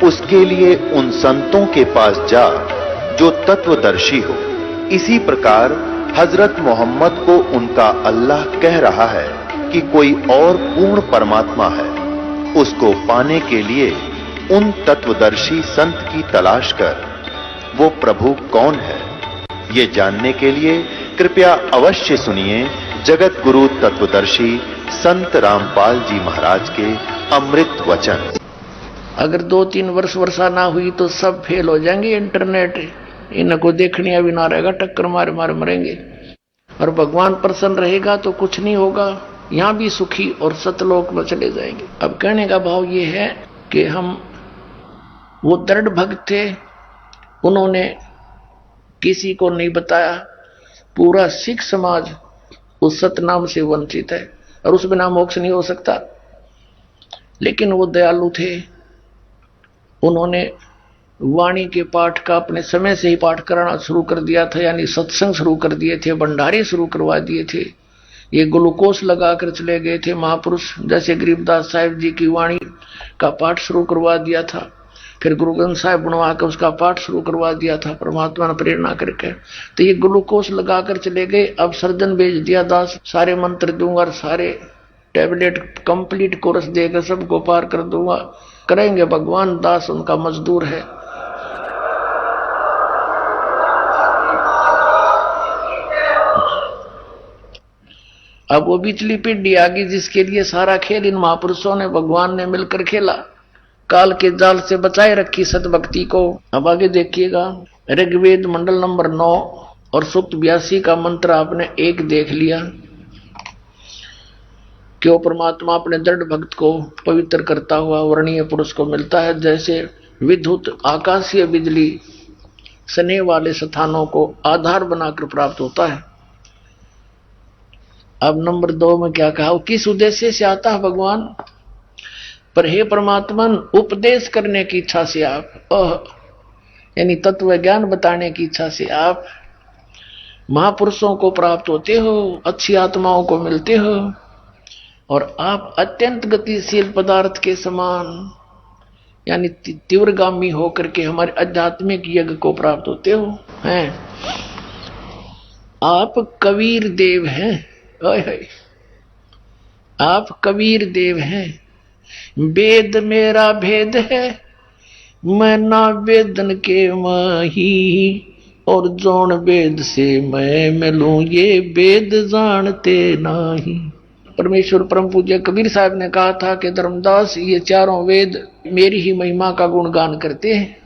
उसके लिए उन संतों के पास जा जो तत्वदर्शी हो। इसी प्रकार हजरत मोहम्मद को उनका अल्लाह कह रहा है कि कोई और पूर्ण परमात्मा है। उसको पाने के लिए उन तत्वदर्शी संत की तलाश कर। वो प्रभु कौन है, ये जानने के लिए कृपया अवश्य सुनिए जगत गुरु तत्वदर्शी संत रामपाल जी महाराज के अमृत वचन। अगर 2-3 वर्ष वर्षा ना हुई तो सब फेल हो जाएंगे। इंटरनेट इनको देखने भी ना रहेगा, टक्कर मारे मारे मरेंगे। और भगवान प्रसन्न रहेगा तो कुछ नहीं होगा, यहां भी सुखी और सतलोक में चले जाएंगे। अब कहने का भाव ये है कि हम वो दृढ़ भक्त थे, उन्होंने किसी को नहीं बताया। पूरा सिख समाज उस सतनाम से वंचित है और उस बिना मोक्ष नहीं हो सकता। लेकिन वो दयालु थे, उन्होंने वाणी के पाठ का अपने समय से ही पाठ कराना शुरू कर दिया था, यानी सत्संग शुरू कर दिए थे, भंडारे शुरू करवा दिए थे। ये ग्लूकोस लगाकर चले गए थे महापुरुष, जैसे गरीबदास साहिब जी की वाणी का पाठ शुरू करवा दिया था, फिर गुरु ग्रंथ साहिब बनवा कर उसका पाठ शुरू करवा दिया था परमात्मा ने प्रेरणा करके। तो ये ग्लूकोस लगाकर चले गए। अब सर्जन भेज दिया दास, सारे मंत्र दूंगा और सारे टैबलेट कंप्लीट कोर्स देकर सबको पार कर दूंगा। करेंगे भगवान, दास उनका मजदूर है। अब वो बिचली पीढ़ी आ गई जिसके लिए सारा खेल इन महापुरुषों ने, भगवान ने मिलकर खेला। काल के जाल से बचाए रखी सतभक्ति को। अब आगे देखिएगा, ऋग्वेद मंडल नंबर 9 और सूक्त 82 का मंत्र आपने एक देख लिया कि वो परमात्मा अपने दृढ़ भक्त को पवित्र करता हुआ वर्णीय पुरुष को मिलता है। जैसे विद्युत आकाशीय बिजली स्नेह वाले स्थानों को आधार बनाकर प्राप्त होता है। अब नंबर 2 में क्या कहा, किस उद्देश्य से आता है भगवान? पर हे परमात्मा, उपदेश करने की इच्छा से आप, यानी तत्व ज्ञान बताने की इच्छा से आप महापुरुषों को प्राप्त होते हो, अच्छी आत्माओं को मिलते हो, और आप अत्यंत गतिशील पदार्थ के समान यानी तीव्रगामी होकर के हमारे आध्यात्मिक यज्ञ को प्राप्त होते हो हैं। आप कबीर देव हैं, आप कबीर देव हैं। वेद मेरा भेद है, मैं ना वेदन के माही, और जोन वेद से मैं मिलूं, ये वेद जानते नहीं। परमेश्वर परम पूज्य कबीर साहब ने कहा था कि धर्मदास, ये चारों वेद मेरी ही महिमा का गुणगान करते हैं,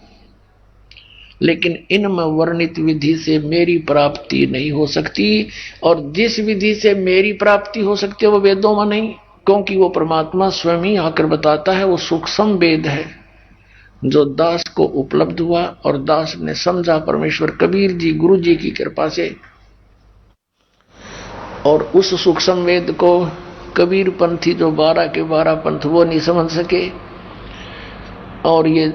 लेकिन इनमें वर्णित विधि से मेरी प्राप्ति नहीं हो सकती, और जिस विधि से मेरी प्राप्ति हो सकती है वो वेदों में नहीं, क्योंकि वो परमात्मा स्वयं ही आकर बताता है। वो सूक्ष्म वेद है जो दास को उपलब्ध हुआ और दास ने समझा परमेश्वर कबीर जी गुरु जी की कृपा से। और उस सूक्ष्म वेद को कबीर पंथी जो 12 के 12 पंथ वो नहीं समझ सके, और ये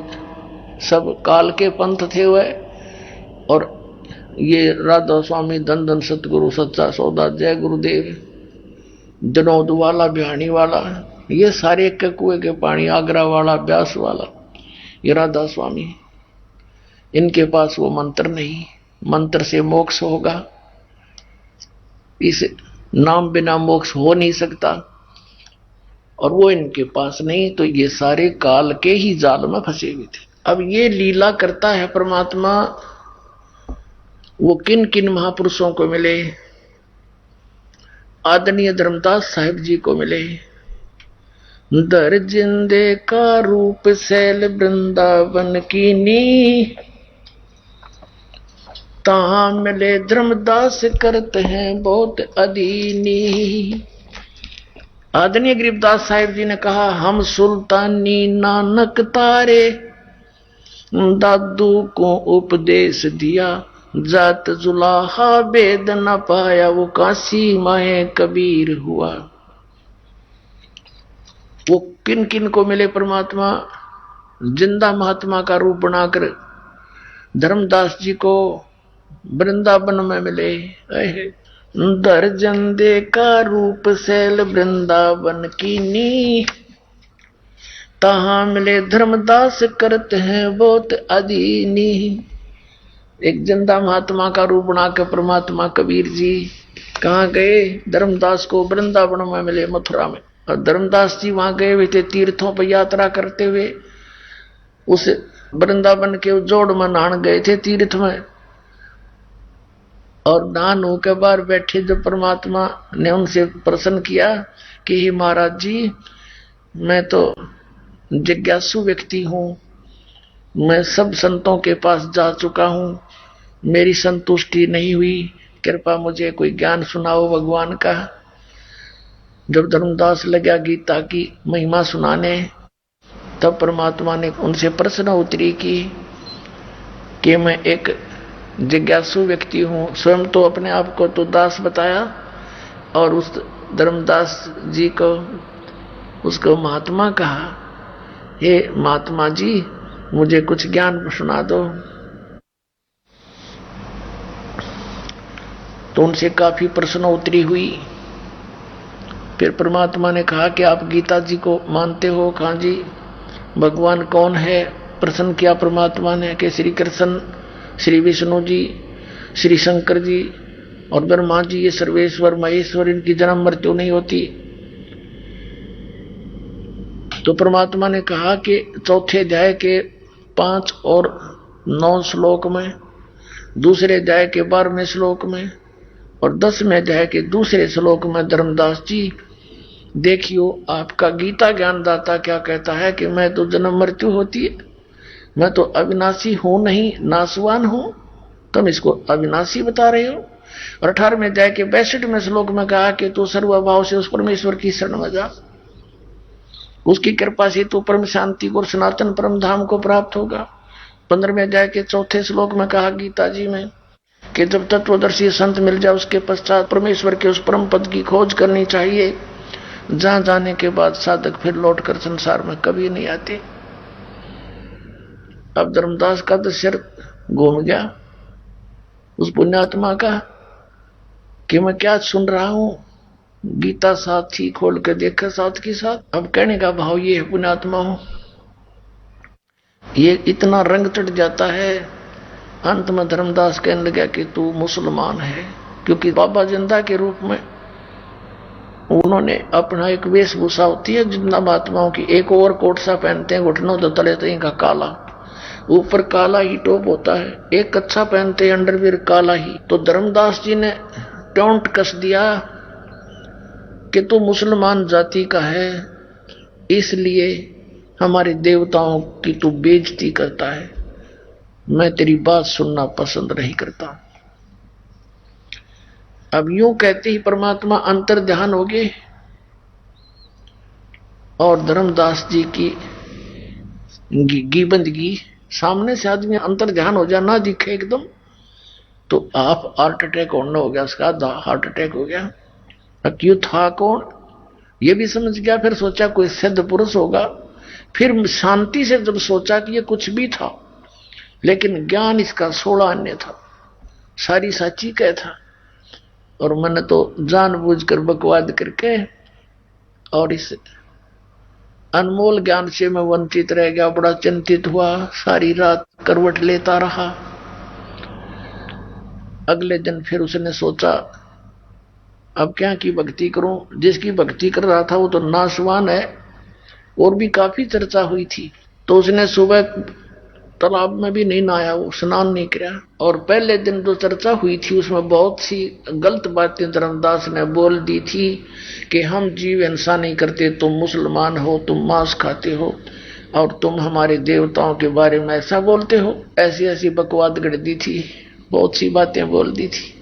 सब काल के पंथ थे वह। और ये राधा स्वामी, धन धन सतगुरु, सच्चा सौदा, जय गुरुदेव, जनौद वाला, बिहानी वाला, ये सारे के कुएं के पानी, आगरा वाला, ब्यास वाला, ये राधा स्वामी, इनके पास वो मंत्र नहीं। मंत्र से मोक्ष होगा, इस नाम बिना मोक्ष हो नहीं सकता, और वो इनके पास नहीं। तो ये सारे काल के ही जाल में फंसे हुए थे। अब ये लीला करता है परमात्मा, वो किन किन महापुरुषों को मिले? आदरणीय धर्मदास साहिब जी को मिले। दर जिंदे का रूप शैल वृंदावन की नी, तहां मिले धर्मदास करते हैं बहुत अधीनी। आदरणीय गरीबदास साहिब जी ने कहा, हम सुल्तानी नानक तारे, दादू को उपदेश दिया, जात जुलाहा वेद न पाया, वो काशी माए कबीर हुआ। वो किन किन को मिले परमात्मा? जिंदा महात्मा का रूप बनाकर धर्मदास जी को वृंदावन में मिले। दर्जन दे का रूप शैल वृंदावन की नी, तहां मिले धर्मदास करते हैं बहुत अधीनी। एक जिंदा महात्मा का रूप बना के परमात्मा कबीर जी कहाँ गए? धर्मदास को वृंदावन में मिले, मथुरा में। और धर्मदास जी वहां गए हुए थे तीर्थों पर यात्रा करते हुए, उस वृंदावन के जोड़ में नहान गए थे तीर्थ में। और नहान होकर बाहर बैठे जब परमात्मा ने उनसे प्रश्न किया कि हे महाराज जी, मैं तो जिज्ञासु व्यक्ति हूं, मैं सब संतों के पास जा चुका हूं, मेरी संतुष्टि नहीं हुई, कृपा मुझे कोई ज्ञान सुनाओ भगवान का। जब धर्मदास लगा गीता की महिमा सुनाने, तब परमात्मा ने उनसे प्रश्न उत्तरी की कि मैं एक जिज्ञासु व्यक्ति हूं। स्वयं तो अपने आप को तो दास बताया, और उस धर्मदास जी को उसको महात्मा कहा, हे महात्मा जी, मुझे कुछ ज्ञान सुना दो। तो उनसे काफी प्रश्न उत्तरी हुई। फिर परमात्मा ने कहा कि आप गीता जी को मानते हो? कहा जी। भगवान कौन है? प्रश्न किया परमात्मा ने कि श्री कृष्ण, श्री विष्णु जी, श्री शंकर जी और ब्रह्मा जी, ये सर्वेश्वर महेश्वर, इनकी जन्म मृत्यु नहीं होती। तो परमात्मा ने कहा कि चौथे अध्याय के 5 और 9 श्लोक में, दूसरे अध्याय के 12वें श्लोक में और 10वें अध्याय के दूसरे श्लोक में, धर्मदास जी देखियो, आपका गीता ज्ञानदाता क्या कहता है कि मैं तो जन्म मृत्यु होती है, मैं तो अविनाशी हूं नहीं, नाशवान हूं, तुम इसको अविनाशी बता रहे हो। और 18वें अध्याय के 62वें श्लोक में कहा कि तू सर्वभाव से उस परमेश्वर की शरण में जा, उसकी कृपा से तू परम शांति और सनातन परम धाम को प्राप्त होगा। 15वें अध्याय के 4थे श्लोक में कहा गीता जी में कि जब तत्वदर्शी संत मिल जाए, उसके पश्चात परमेश्वर के उस परम पद की खोज करनी चाहिए, जहां जाने के बाद साधक फिर लौटकर संसार में कभी नहीं आते। अब धर्मदास का तो सिर घूम गया उस पुण्यात्मा का कि मैं क्या सुन रहा हूं। गीता साथ ही खोल के देखा साथ के साथ। अब कहने का भाव ये है, पुण्यात्मा हो, ये इतना रंग चढ़ जाता है। अंत में धर्मदास कहने लगा कि तू मुसलमान है, क्योंकि बाबा जिंदा के रूप में उन्होंने अपना एक वेशभूषा होती है जिंदा महात्माओं की, एक और कोट सा पहनते हैं, घुटनों तो तले तई का काला, ऊपर काला ही टॉप होता है, एक कच्छा पहनते हैं, अंडरवियर काला ही। तो धर्मदास जी ने टोंट कस दिया कि तू मुसलमान जाति का है, इसलिए हमारे देवताओं की तू बेइज्जती करता है, मैं तेरी बात सुनना पसंद नहीं करता। अब यूं कहते ही परमात्मा अंतर ध्यान हो गए और धर्मदास जी की बंदगी सामने से आदमी अंतर ध्यान हो जाए, ना दिखे एकदम, तो आप हार्ट अटैक होना हो गया, उसका हार्ट अटैक हो गया। क्यों था कौन ये भी समझ गया, फिर सोचा कोई सिद्ध पुरुष होगा, फिर शांति से जब सोचा कि ये कुछ भी था, लेकिन ज्ञान इसका 16 अन्य था, सारी साची कह था, और मैंने तो जानबूझकर बकवाद करके और इस अनमोल ज्ञान से मैं वंचित रह गया। बड़ा चिंतित हुआ, सारी रात करवट लेता रहा। अगले दिन फिर उसने सोचा अब क्या की भक्ति करूं। जिसकी भक्ति कर रहा था वो तो नाशवान है, और भी काफी चर्चा हुई थी। तो उसने सुबह तालाब में भी नहीं नहाया, वो स्नान नहीं किया। और पहले दिन जो चर्चा हुई थी उसमें बहुत सी गलत बातें धर्मदास ने बोल दी थी कि हम जीव हिंसा नहीं करते, तुम मुसलमान हो, तुम मांस खाते हो, और तुम हमारे देवताओं के बारे में ऐसा बोलते हो। ऐसी ऐसी बकवाद गढ़ दी थी, बहुत सी बातें बोल दी थी।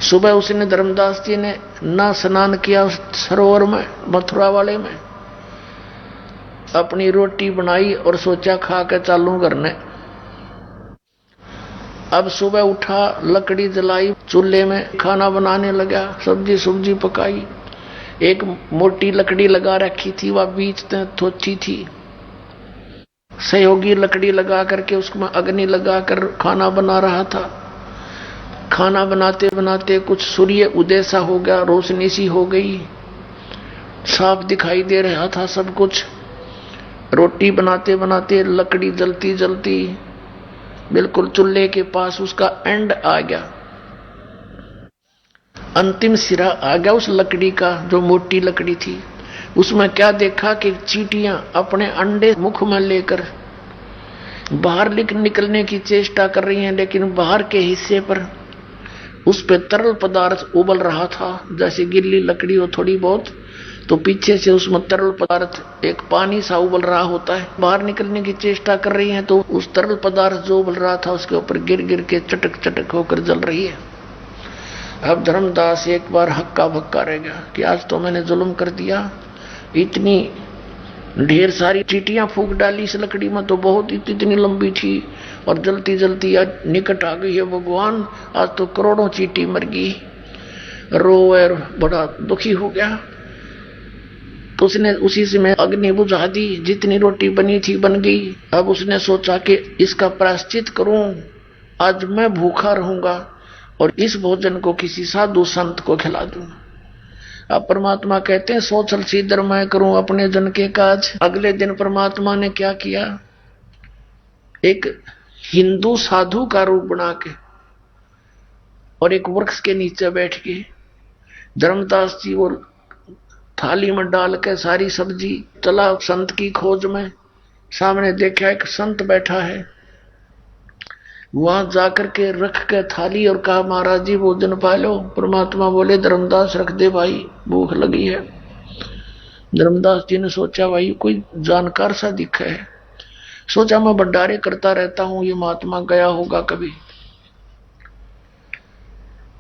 सुबह उसने धर्मदास जी ने ना स्नान किया उस सरोवर में, मथुरा वाले में, अपनी रोटी बनाई और सोचा खा के चालू करने। अब सुबह उठा, लकड़ी जलाई, चूल्हे में खाना बनाने लगा, सब्जी सुब्जी पकाई। एक मोटी लकड़ी लगा रखी थी, वह बीच में थोची थी। सहयोगी लकड़ी लगा करके उसमें अग्नि लगाकर खाना बना रहा था। खाना बनाते बनाते कुछ सूर्य उदय सा हो गया, रोशनी सी हो गई, साफ दिखाई दे रहा था सब कुछ। रोटी बनाते बनाते लकड़ी जलती जलती बिल्कुल चूल्हे के पास उसका एंड आ गया, अंतिम सिरा आ गया उस लकड़ी का, जो मोटी लकड़ी थी। उसमें क्या देखा कि चींटियां अपने अंडे मुख में लेकर बाहर निकलने की चेष्टा कर रही हैं, लेकिन बाहर के हिस्से पर उस पे तरल पदार्थ उबल रहा था। जैसे गिल्ली लकड़ी हो थोड़ी बहुत, तो पीछे से उसमें तरल पदार्थ एक पानी सा उबल रहा होता है। बाहर निकलने की चेष्टा कर रही हैं तो उस तरल पदार्थ जो उबल रहा था उसके ऊपर गिर गिर के चटक चटक होकर जल रही है। अब धर्मदास एक बार हक्का भक्का रह गया कि आज तो मैंने जुल्म कर दिया, इतनी ढेर सारी चींटियां फूंक डाली इस लकड़ी में, तो बहुत इतनी लंबी थी और जलती जलती आज निकट आ गई है भगवान, आज तो करोड़ों चींटी मर गई। रोए और बड़ा दुखी हो गया। तो उसने उसी से मैं अग्नि बुझा दी, जितनी रोटी बनी थी बन गई। अब उसने सोचा कि इसका प्रायश्चित करूं, आज मैं भूखा रहूंगा और इस भोजन को किसी साधु संत को खिला दूं। अब परमात्मा कहते हैं सोचल सीधर मैं करूं अपने जन के काज। अगले दिन परमात्मा ने क्या किया, एक हिंदू साधु का रूप बना के और एक वृक्ष के नीचे बैठ के धर्मदास जी वो थाली में डाल के सारी सब्जी चला संत की खोज में। सामने देखा एक संत बैठा है, वहां जाकर के रख के थाली और कहा महाराज जी भोजन पा लो। परमात्मा बोले धर्मदास रख दे भाई, भूख लगी है। धर्मदास जी ने सोचा भाई कोई जानकार सा दिखा है, सोचा मैं भंडारे करता रहता हूं, ये महात्मा गया होगा कभी।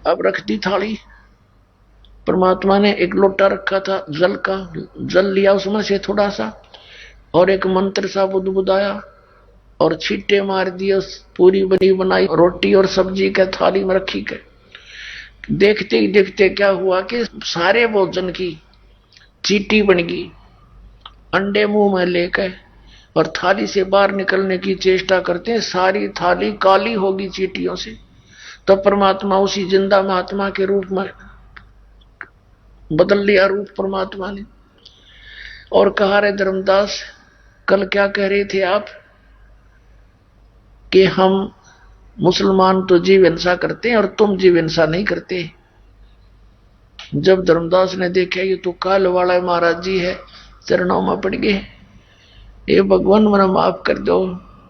अब रख दी थाली। परमात्मा ने एक लोटा रखा था जल का, जल लिया उसमें से थोड़ा सा और एक मंत्र सा बुदबुदाया और छींटे मार दिए। पूरी बनी बनाई रोटी और सब्जी के थाली में रखी के देखते ही देखते क्या हुआ कि सारे भोजन की चींटी बन गई, अंडे मुंह में लेकर और थाली से बाहर निकलने की चेष्टा करते हैं, सारी थाली काली होगी चींटियों से। तब परमात्मा उसी जिंदा महात्मा के रूप में बदल लिया रूप परमात्मा ने और कहा रे धर्मदास कल क्या कह रहे थे आप कि हम मुसलमान तो जीव हिंसा करते हैं और तुम जीव हिंसा नहीं करते। जब धर्मदास ने देखा ये तो काल वाला महाराज जी है, चरणों में पड़ गए, ये भगवान मेरा माफ कर दो,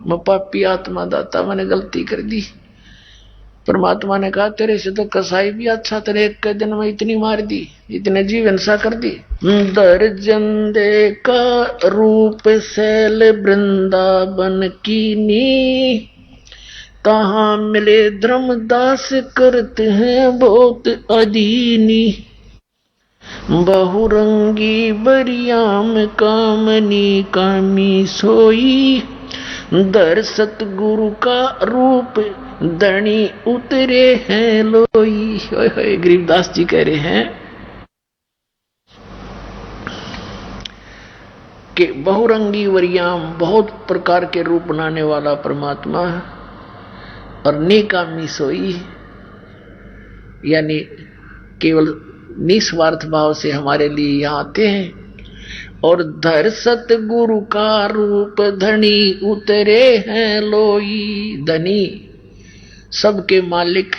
मैं पापी आत्मा दाता, मैंने गलती कर दी। परमात्मा ने कहा तेरे से तो कसाई भी अच्छा, तेरे एक के दिन में इतनी मार दी, इतने जीव हिंसा कर दी। दर्जन दे का रूप शैल वृंदावन कीनी, कहाँ मिले धर्मदास करते हैं बहुत अधीनी। बहुरंगी बरियाम कामनी कामी सोई, दर सतगुरु का रूप धनी उतरे हैं लोई। गरीबदास जी कह रहे हैं कि बहुरंगी वरियाम बहुत प्रकार के रूप बनाने वाला परमात्मा और निकामी सोई, यानी केवल निस्वार्थ भाव से हमारे लिए यहाँ आते हैं। और धर सतगुरु का रूप धनी उतरे हैं लोई। धनी सबके मालिक,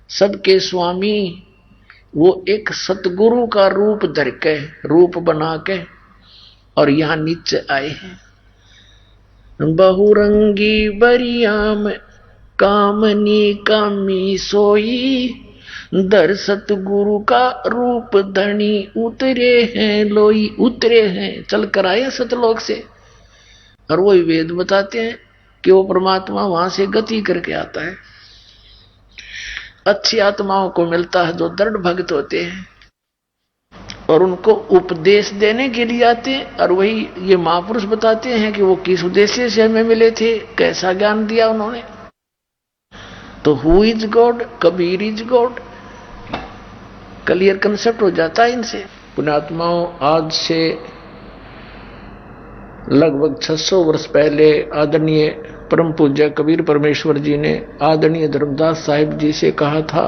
सबके स्वामी, वो एक सतगुरु का रूप धर के, रूप बना के और यहाँ नीचे आए हैं। बहुरंगी बरियाम कामनी कामी सोई, दर सतगुरु का रूप धनी उतरे हैं लोई। उतरे हैं, चल कर आए सतलोक से। और वही वेद बताते हैं कि वो परमात्मा वहां से गति करके आता है। अच्छी आत्माओं को मिलता है जो दृढ़ भक्त होते हैं और उनको उपदेश देने के लिए आते हैं। और वही ये महापुरुष बताते हैं कि वो किस उद्देश्य से हमें मिले थे, कैसा ज्ञान दिया उन्होंने। तो who is God, Kabir is God, clear concept हो जाता है इनसे। पुण्यात्माओं, आज से लगभग 600 वर्ष पहले आदरणीय परम पूज्य कबीर परमेश्वर जी ने आदरणीय धर्मदास साहिब जी से कहा था,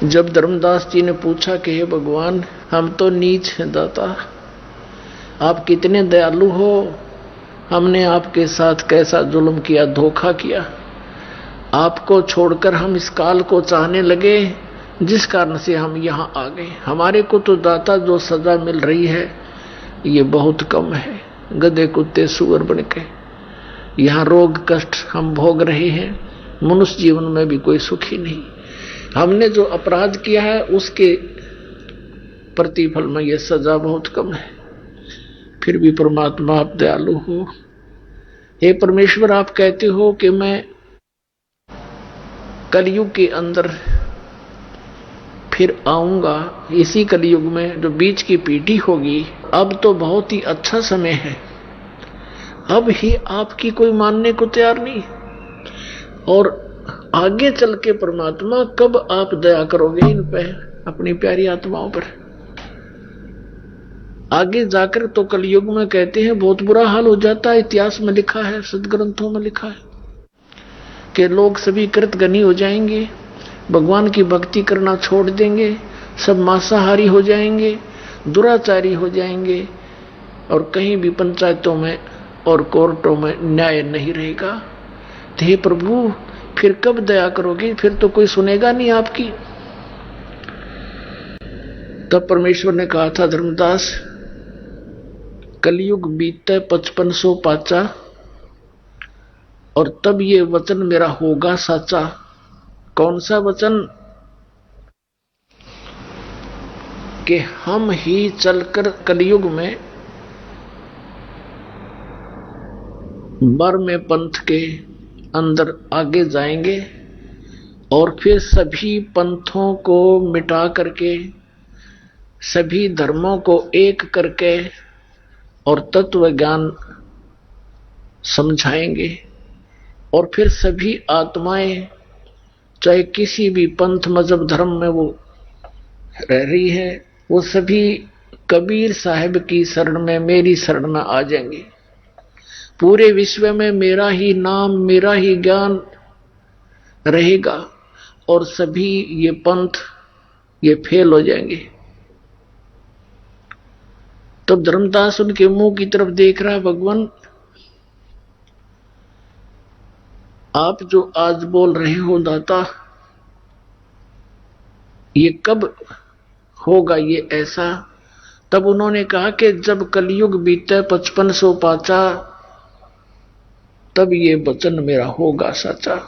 जब धर्मदास जी ने पूछा कि हे भगवान, हम तो नीच हैं दाता, आप कितने दयालु हो, हमने आपके साथ कैसा जुल्म किया, धोखा किया, आपको छोड़कर हम इस काल को चाहने लगे, जिस कारण से हम यहाँ आ गए। हमारे को तो दाता जो सजा मिल रही है ये बहुत कम है, गधे कुत्ते सुअर बनके यहाँ रोग कष्ट हम भोग रहे हैं, मनुष्य जीवन में भी कोई सुखी नहीं। हमने जो अपराध किया है उसके प्रतिफल में ये सजा बहुत कम है, फिर भी परमात्मा आप दयालु हो। हे परमेश्वर, आप कहते हो कि मैं कलयुग के अंदर फिर आऊंगा, इसी कलयुग में जो बीच की पीढ़ी होगी, अब तो बहुत ही अच्छा समय है, अब ही आपकी कोई मानने को तैयार नहीं, और आगे चल के परमात्मा कब आप दया करोगे इन पे, अपनी प्यारी आत्माओं पर। आगे जाकर तो कलयुग में कहते हैं बहुत बुरा हाल हो जाता है, इतिहास में लिखा है, सदग्रंथों में लिखा है कि लोग सभी कृतघ्नी हो जाएंगे, भगवान की भक्ति करना छोड़ देंगे, सब मांसाहारी हो जाएंगे, दुराचारी हो जाएंगे, और कहीं भी पंचायतों में और कोर्टों में न्याय नहीं रहेगा। तो हे प्रभु, फिर कब दया करोगे, फिर तो कोई सुनेगा नहीं आपकी। तब परमेश्वर ने कहा था, धर्मदास, कलयुग बीते 5500 पाचा, और तब ये वचन मेरा होगा साचा। कौन सा वचन? कि हम ही चलकर कलयुग में बर्मे पंथ के अंदर आगे जाएंगे, और फिर सभी पंथों को मिटा करके, सभी धर्मों को एक करके और तत्व ज्ञान समझाएंगे, और फिर सभी आत्माएं, चाहे किसी भी पंथ मजहब धर्म में वो रह रही है, वो सभी कबीर साहब की शरण में, मेरी शरण में आ जाएंगे। पूरे विश्व में मेरा ही नाम, मेरा ही ज्ञान रहेगा, और सभी ये पंथ ये फेल हो जाएंगे। तब धर्मदास उनके मुंह की तरफ देख रहा, भगवान, आप जो आज बोल रहे हो दाता, ये कब होगा ये ऐसा? तब उन्होंने कहा कि जब कलयुग बीते 5500 पाचा, तब ये वचन मेरा होगा सच्चा,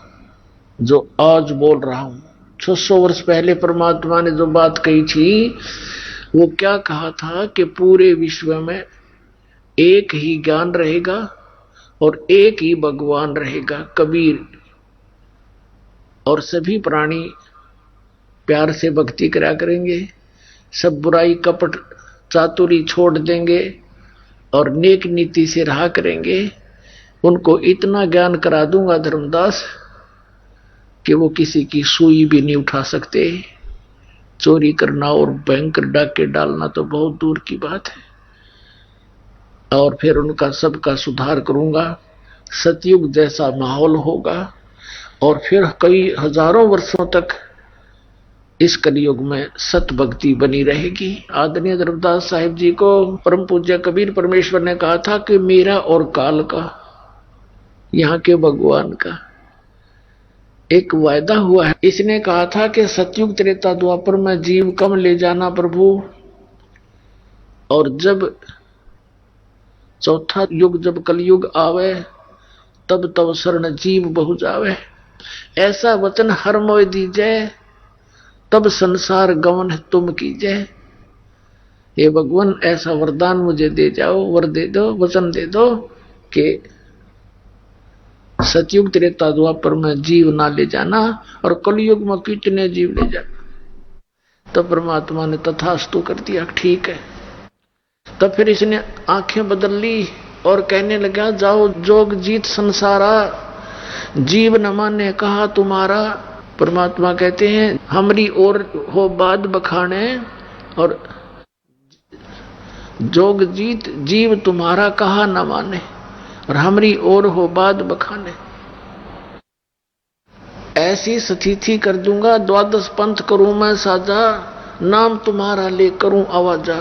जो आज बोल रहा हूं। 600 वर्ष पहले परमात्मा ने जो बात कही थी, वो क्या कहा था कि पूरे विश्व में एक ही ज्ञान रहेगा और एक ही भगवान रहेगा, कबीर, और सभी प्राणी प्यार से भक्ति करा करेंगे, सब बुराई कपट चातुरी छोड़ देंगे और नेक नीति से रहा करेंगे। उनको इतना ज्ञान करा दूंगा धर्मदास कि वो किसी की सुई भी नहीं उठा सकते। चोरी करना और भयंकर डाके डालना तो बहुत दूर की बात है। और फिर उनका सबका सुधार करूंगा, सतयुग जैसा माहौल होगा, और फिर कई हजारों वर्षों तक इस कलयुग में सत भक्ति बनी रहेगी। आदरणीय धर्मदास साहिब जी को परम पूज्य कबीर परमेश्वर ने कहा था कि मेरा और काल का, यहाँ के भगवान का एक वायदा हुआ है। इसने कहा था कि सतयुग त्रेता द्वापर में जीव कम ले जाना प्रभु, और जब चौथा युग जब कलयुग आवे, तब तब शरण जीव बहु जावे। ऐसा वचन हर मोय दीजे, तब संसार गमन तुम कीजे। ये भगवान ऐसा वरदान मुझे दे जाओ, वर दे दो, वचन दे दो कि सतयुग त्रेता द्वापर में जीव ना ले जाना और कलयुग में कितने जीव ले जाना। तो परमात्मा ने तथास्तु कर दिया, ठीक है। तब फिर इसने आंखें बदल ली और कहने लगा, जाओ जोग जीत संसारा, जीव न माने कहा तुम्हारा। परमात्मा कहते हैं, हमरी ओर हो बाद बखाने, और जोग जीत जीव तुम्हारा कहा न माने, और हमरी ओर हो बाद बखाने। ऐसी स्थिति कर दूंगा, द्वादश पंथ करूं मैं साजा, नाम तुम्हारा ले करूं आवाजा।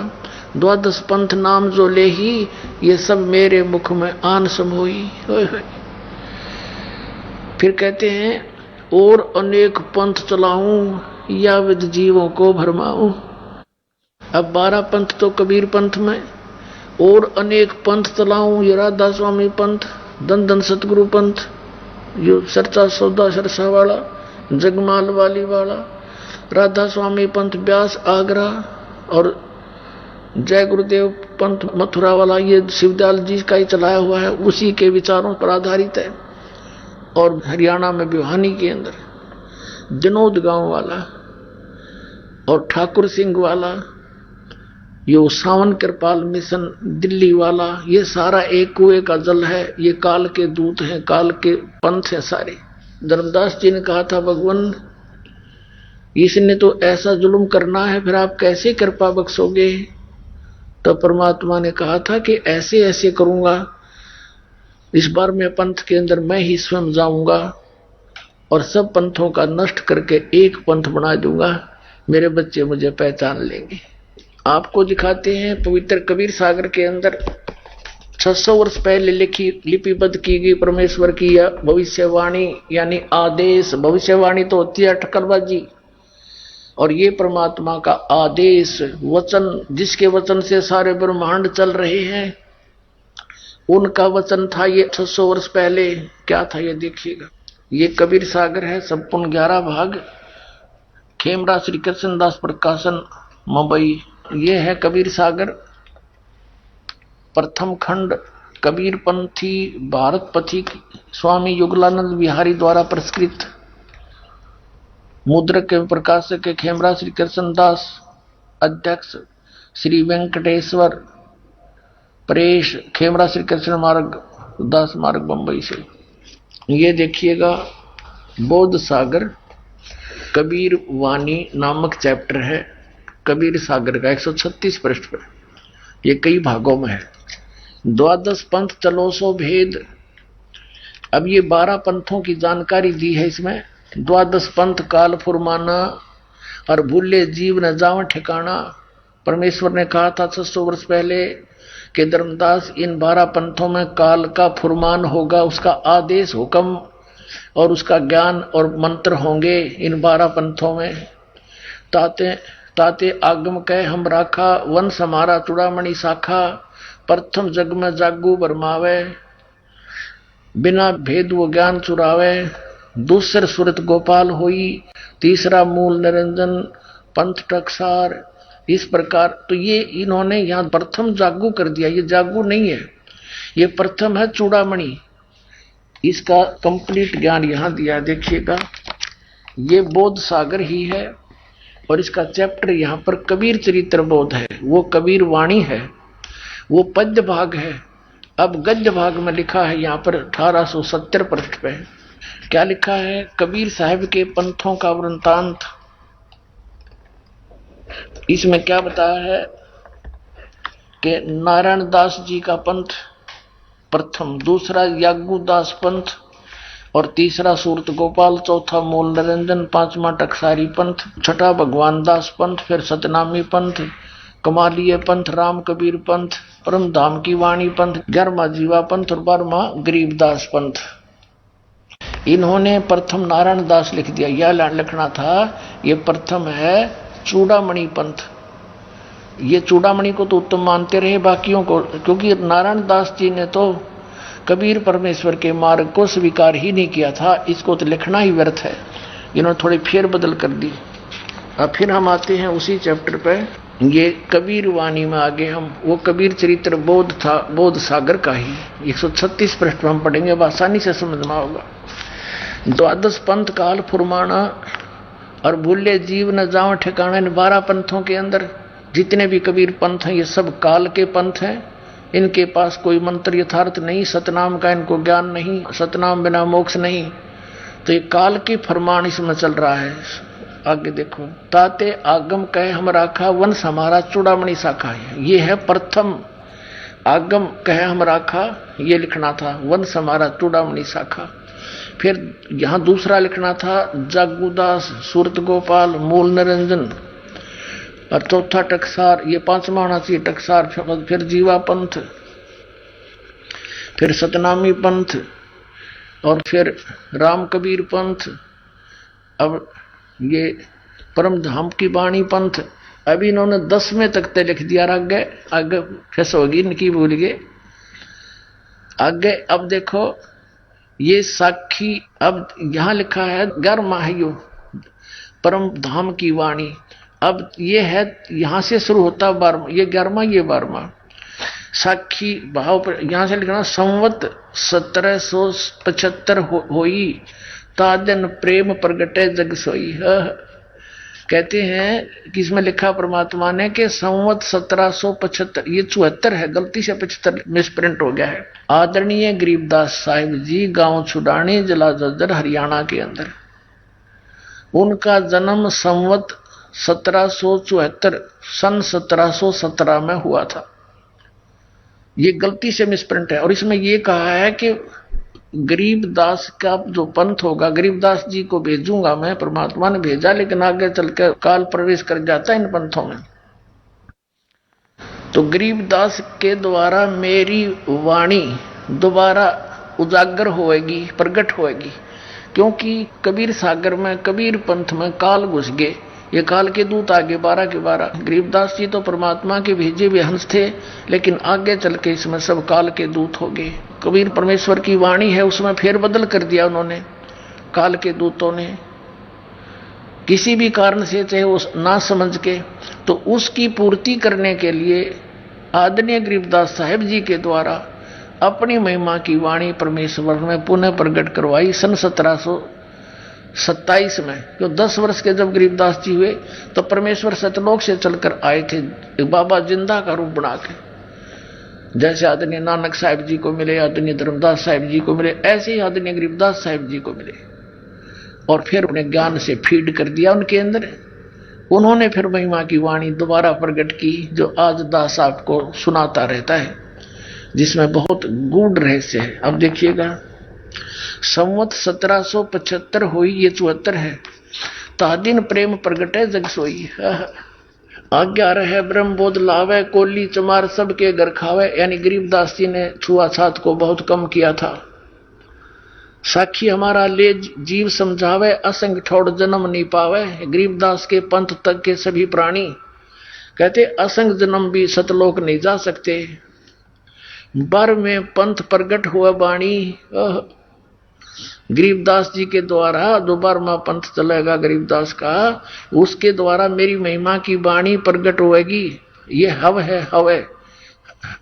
द्वादश पंथ नाम जो ले ही, ये सब मेरे मुख में आन समोई। फिर कहते हैं और अनेक पंथ चलाऊं, या विद जीवों को भरमाऊं। अब 12 पंथ तो कबीर पंथ में, और अनेक पंथ चलाऊं, ये राधा स्वामी पंथ, धन धन सतगुरु पंथ, जो सरचा सौदा सरसा वाला, जगमाल वाली वाला, राधा स्वामी पंथ ब्यास आगरा, और जय गुरुदेव पंथ मथुरा वाला, ये शिवदयाल जी का ही चलाया हुआ है, उसी के विचारों पर आधारित है। और हरियाणा में भिवानी के अंदर जनोद गांव वाला और ठाकुर सिंह वाला, ये सावन कृपाल मिशन दिल्ली वाला, ये सारा एक कुएं का जल है, ये काल के दूत हैं, काल के पंथ हैं सारे। धर्मदास जी ने कहा था भगवान इसने तो ऐसा जुल्म करना है, फिर आप कैसे कृपा बख्शोगे? तो परमात्मा ने कहा था कि ऐसे ऐसे करूंगा, इस बार मैं पंथ के अंदर मैं ही स्वयं जाऊंगा और सब पंथों का नष्ट करके एक पंथ बना दूंगा, मेरे बच्चे मुझे पहचान लेंगे। आपको दिखाते हैं पवित्र कबीर सागर के अंदर 600 वर्ष पहले लिपिबद्ध की गई परमेश्वर की भविष्यवाणी, यानी आदेश। भविष्यवाणी तो होती है अटकलबाजी, और ये परमात्मा का आदेश वचन, जिसके वचन से सारे ब्रह्मांड चल रहे हैं, उनका वचन था ये 600 वर्ष पहले। क्या था ये देखिएगा। ये कबीर सागर है, संपूर्ण 11 भाग, खेमरा श्री कृष्णदास प्रकाशन मुंबई। ये है कबीर सागर, प्रथम खंड, कबीर पंथी भारत पथिक स्वामी युगलानंद बिहारी द्वारा प्रस्कृत, मुद्रक के प्रकाशक के खेमरा श्री कृष्णदास, अध्यक्ष श्री वेंकटेश्वर प्रेस, खेमरा श्री कृष्ण मार्ग, दास मार्ग, बंबई से। ये देखिएगा बौद्ध सागर कबीर वाणी नामक चैप्टर है कबीर सागर का, 136 पृष्ठ पर। ये कई भागों में है। द्वादश पंथ चलो सो भेद। अब ये 12 पंथों की जानकारी दी है इसमें। द्वादश पंथ काल फुरमाना और भूले जीव न जाव ठिकाना। परमेश्वर ने कहा था 600 वर्ष पहले कि धर्मदास इन 12 पंथों में काल का फुरमान होगा, उसका आदेश हुक्म और उसका ज्ञान और मंत्र होंगे इन 12 पंथों में। ताते ताते आगम कह हम राखा, वंश हमारा चूड़ामणि शाखा, प्रथम जग में जागू बरमावे, बिना भेद वो ज्ञान चुरावे, दूसर सुरत गोपाल होई, तीसरा मूल निरंजन पंथ टकसार। इस प्रकार तो ये इन्होंने यहाँ प्रथम जागू कर दिया, ये जागू नहीं है, ये प्रथम है चूड़ामणि। इसका कंप्लीट ज्ञान यहाँ दिया, देखिएगा। ये बौद्ध सागर ही है और इसका चैप्टर यहाँ पर कबीर चरित्र बोध है, वो कबीर वाणी है, वो पद्य भाग है। अब गद्य भाग में लिखा है यहाँ पर 1870 पृष्ठ पे क्या लिखा है? कबीर साहब के पंथों का वृंतांत। इसमें क्या बताया है कि नारायण दास जी का पंथ प्रथम, दूसरा यागू दास पंथ और तीसरा सूरत गोपाल, चौथा मूल निरंजन, पांचवा टकसारी पंथ, छठा भगवान दास पंथ, फिर सतनामी पंथ, कमालिय पंथ, राम कबीर पंथ, परम धाम की वाणी पंथ, 11वां जीवा पंथ और 12वां गरीबदास पंथ। इन्होंने प्रथम नारायण दास लिख दिया, यह लिखना था। ये प्रथम है चूड़ामणि पंथ। ये चूड़ामणि को तो उत्तम मानते रहे बाकियों को, क्योंकि नारायण दास जी ने तो कबीर परमेश्वर के मार्ग को स्वीकार ही नहीं किया था, इसको तो लिखना ही व्यर्थ है। इन्होंने थोड़ी फेर बदल कर दी। अब फिर हम आते हैं उसी चैप्टर पे, ये कबीर वाणी में आगे हम वो कबीर चरित्र बोध था, बौद्ध सागर का ही 136 पृष्ठ पर हम पढ़ेंगे, अब आसानी से समझना होगा। द्वादश पंथ काल फुरमाना और भूले जीव न जाओ ठिकाना। इन 12 पंथों के अंदर जितने भी कबीर पंथ हैं ये सब काल के पंथ हैं। इनके पास कोई मंत्र यथार्थ नहीं, सतनाम का इनको ज्ञान नहीं, सतनाम बिना मोक्ष नहीं। तो ये काल की फरमान इसमें चल रहा है। आगे देखो, ताते आगम कहे हम राखा, वंश हमारा चूड़ामणि शाखा है। ये है प्रथम, आगम कहे हम राखा, ये लिखना था, वंश हमारा चूड़ामणि शाखा। फिर यहां दूसरा लिखना था जागूदास, सूरत गोपाल, मूल निरंजन, और चौथा टकसार, ये पांचवा होना चाहिए टकसार। फिर जीवा पंथ, फिर सतनामी पंथ, और फिर राम कबीर पंथ, अब ये परम धाम की वाणी पंथ। अभी इन्होंने 10वें तक ते लिख दिया, आगे आगे फैस होगी इनकी, भूल गए आगे। अब देखो ये साखी, अब यहां लिखा है 11 परम धाम की वाणी। अब ये है यहां से शुरू होता 12, ये 11वां, ये 12वां। साखी भाव पर यहां से लिखना संवत 1775 होई, तादन प्रेम प्रगटे जग सोई। कहते हैं कि इसमें लिखा परमात्मा ने कि संवत 1775, ये 74 है, गलती से 75 मिसप्रिंट हो गया है। आदरणीय गरीबदास साहिब जी, गांव छुडानी, जिला जज्जर, हरियाणा के अंदर। उनका जन्म संवत 1774 सन 1717 में हुआ था। ये गलती से मिसप्रिंट है। और इसमें ये कहा है कि गरीबदास का जो पंथ होगा, गरीबदास जी को भेजूंगा मैं, परमात्मा ने भेजा, लेकिन आगे चलकर काल प्रवेश कर जाता है इन पंथों में। तो गरीबदास के द्वारा मेरी वाणी दोबारा उजागर होएगी, प्रकट होएगी, क्योंकि कबीर सागर में, कबीर पंथ में काल घुस गए। ये काल के दूत आगे 12 के 12। गरीबदास जी तो परमात्मा के भेजे हुए हंस थे, लेकिन आगे चल के इसमें सब काल के दूत हो गए। कबीर परमेश्वर की वाणी है, उसमें फेर बदल कर दिया उन्होंने, काल के दूतों ने, किसी भी कारण से, चाहे उस ना समझ के। तो उसकी पूर्ति करने के लिए आदरणीय गरीबदास साहिब जी के द्वारा अपनी महिमा की वाणी परमेश्वर में पुनः प्रकट करवाई सन 1727 में। तो 10 वर्ष के जब गरीबदास जी हुए तो परमेश्वर सतलोक से चलकर आए थे, एक बाबा जिंदा का रूप बना के। जैसे आदरणीय नानक साहिब जी को मिले, आदरणीय धर्मदास साहिब जी को मिले, ऐसे ही आदरणीय गरीबदास साहिब जी को मिले। और फिर अपने ज्ञान से फीड कर दिया उनके अंदर। उन्होंने फिर महिमा की वाणी दोबारा प्रकट की, जो आज दास आपको सुनाता रहता है, जिसमें बहुत गूढ़ रहस्य है। अब देखिएगा, संवत 1775 हुई, ये 74 है। तादिन प्रेम प्रगटे जग सोई। आज्ञा रहे ब्रह्म बोध लावे, कोली चमार सबके घर खावे। यानी गरीबदास जी ने छुआछात को बहुत कम किया था। साखी हमारा ले जीव समझावे, असंग ठोड़ जन्म नहीं पावे। गरीबदास के पंथ तक के सभी प्राणी कहते असंग जन्म भी सतलोक नहीं जा सकते। बर में पंथ प्रगट हुआ वाणी गरीबदास जी के द्वारा, जो 12वां पंथ चलेगा गरीबदास का, उसके द्वारा मेरी महिमा की वाणी प्रगट होएगी। ये हव है, हव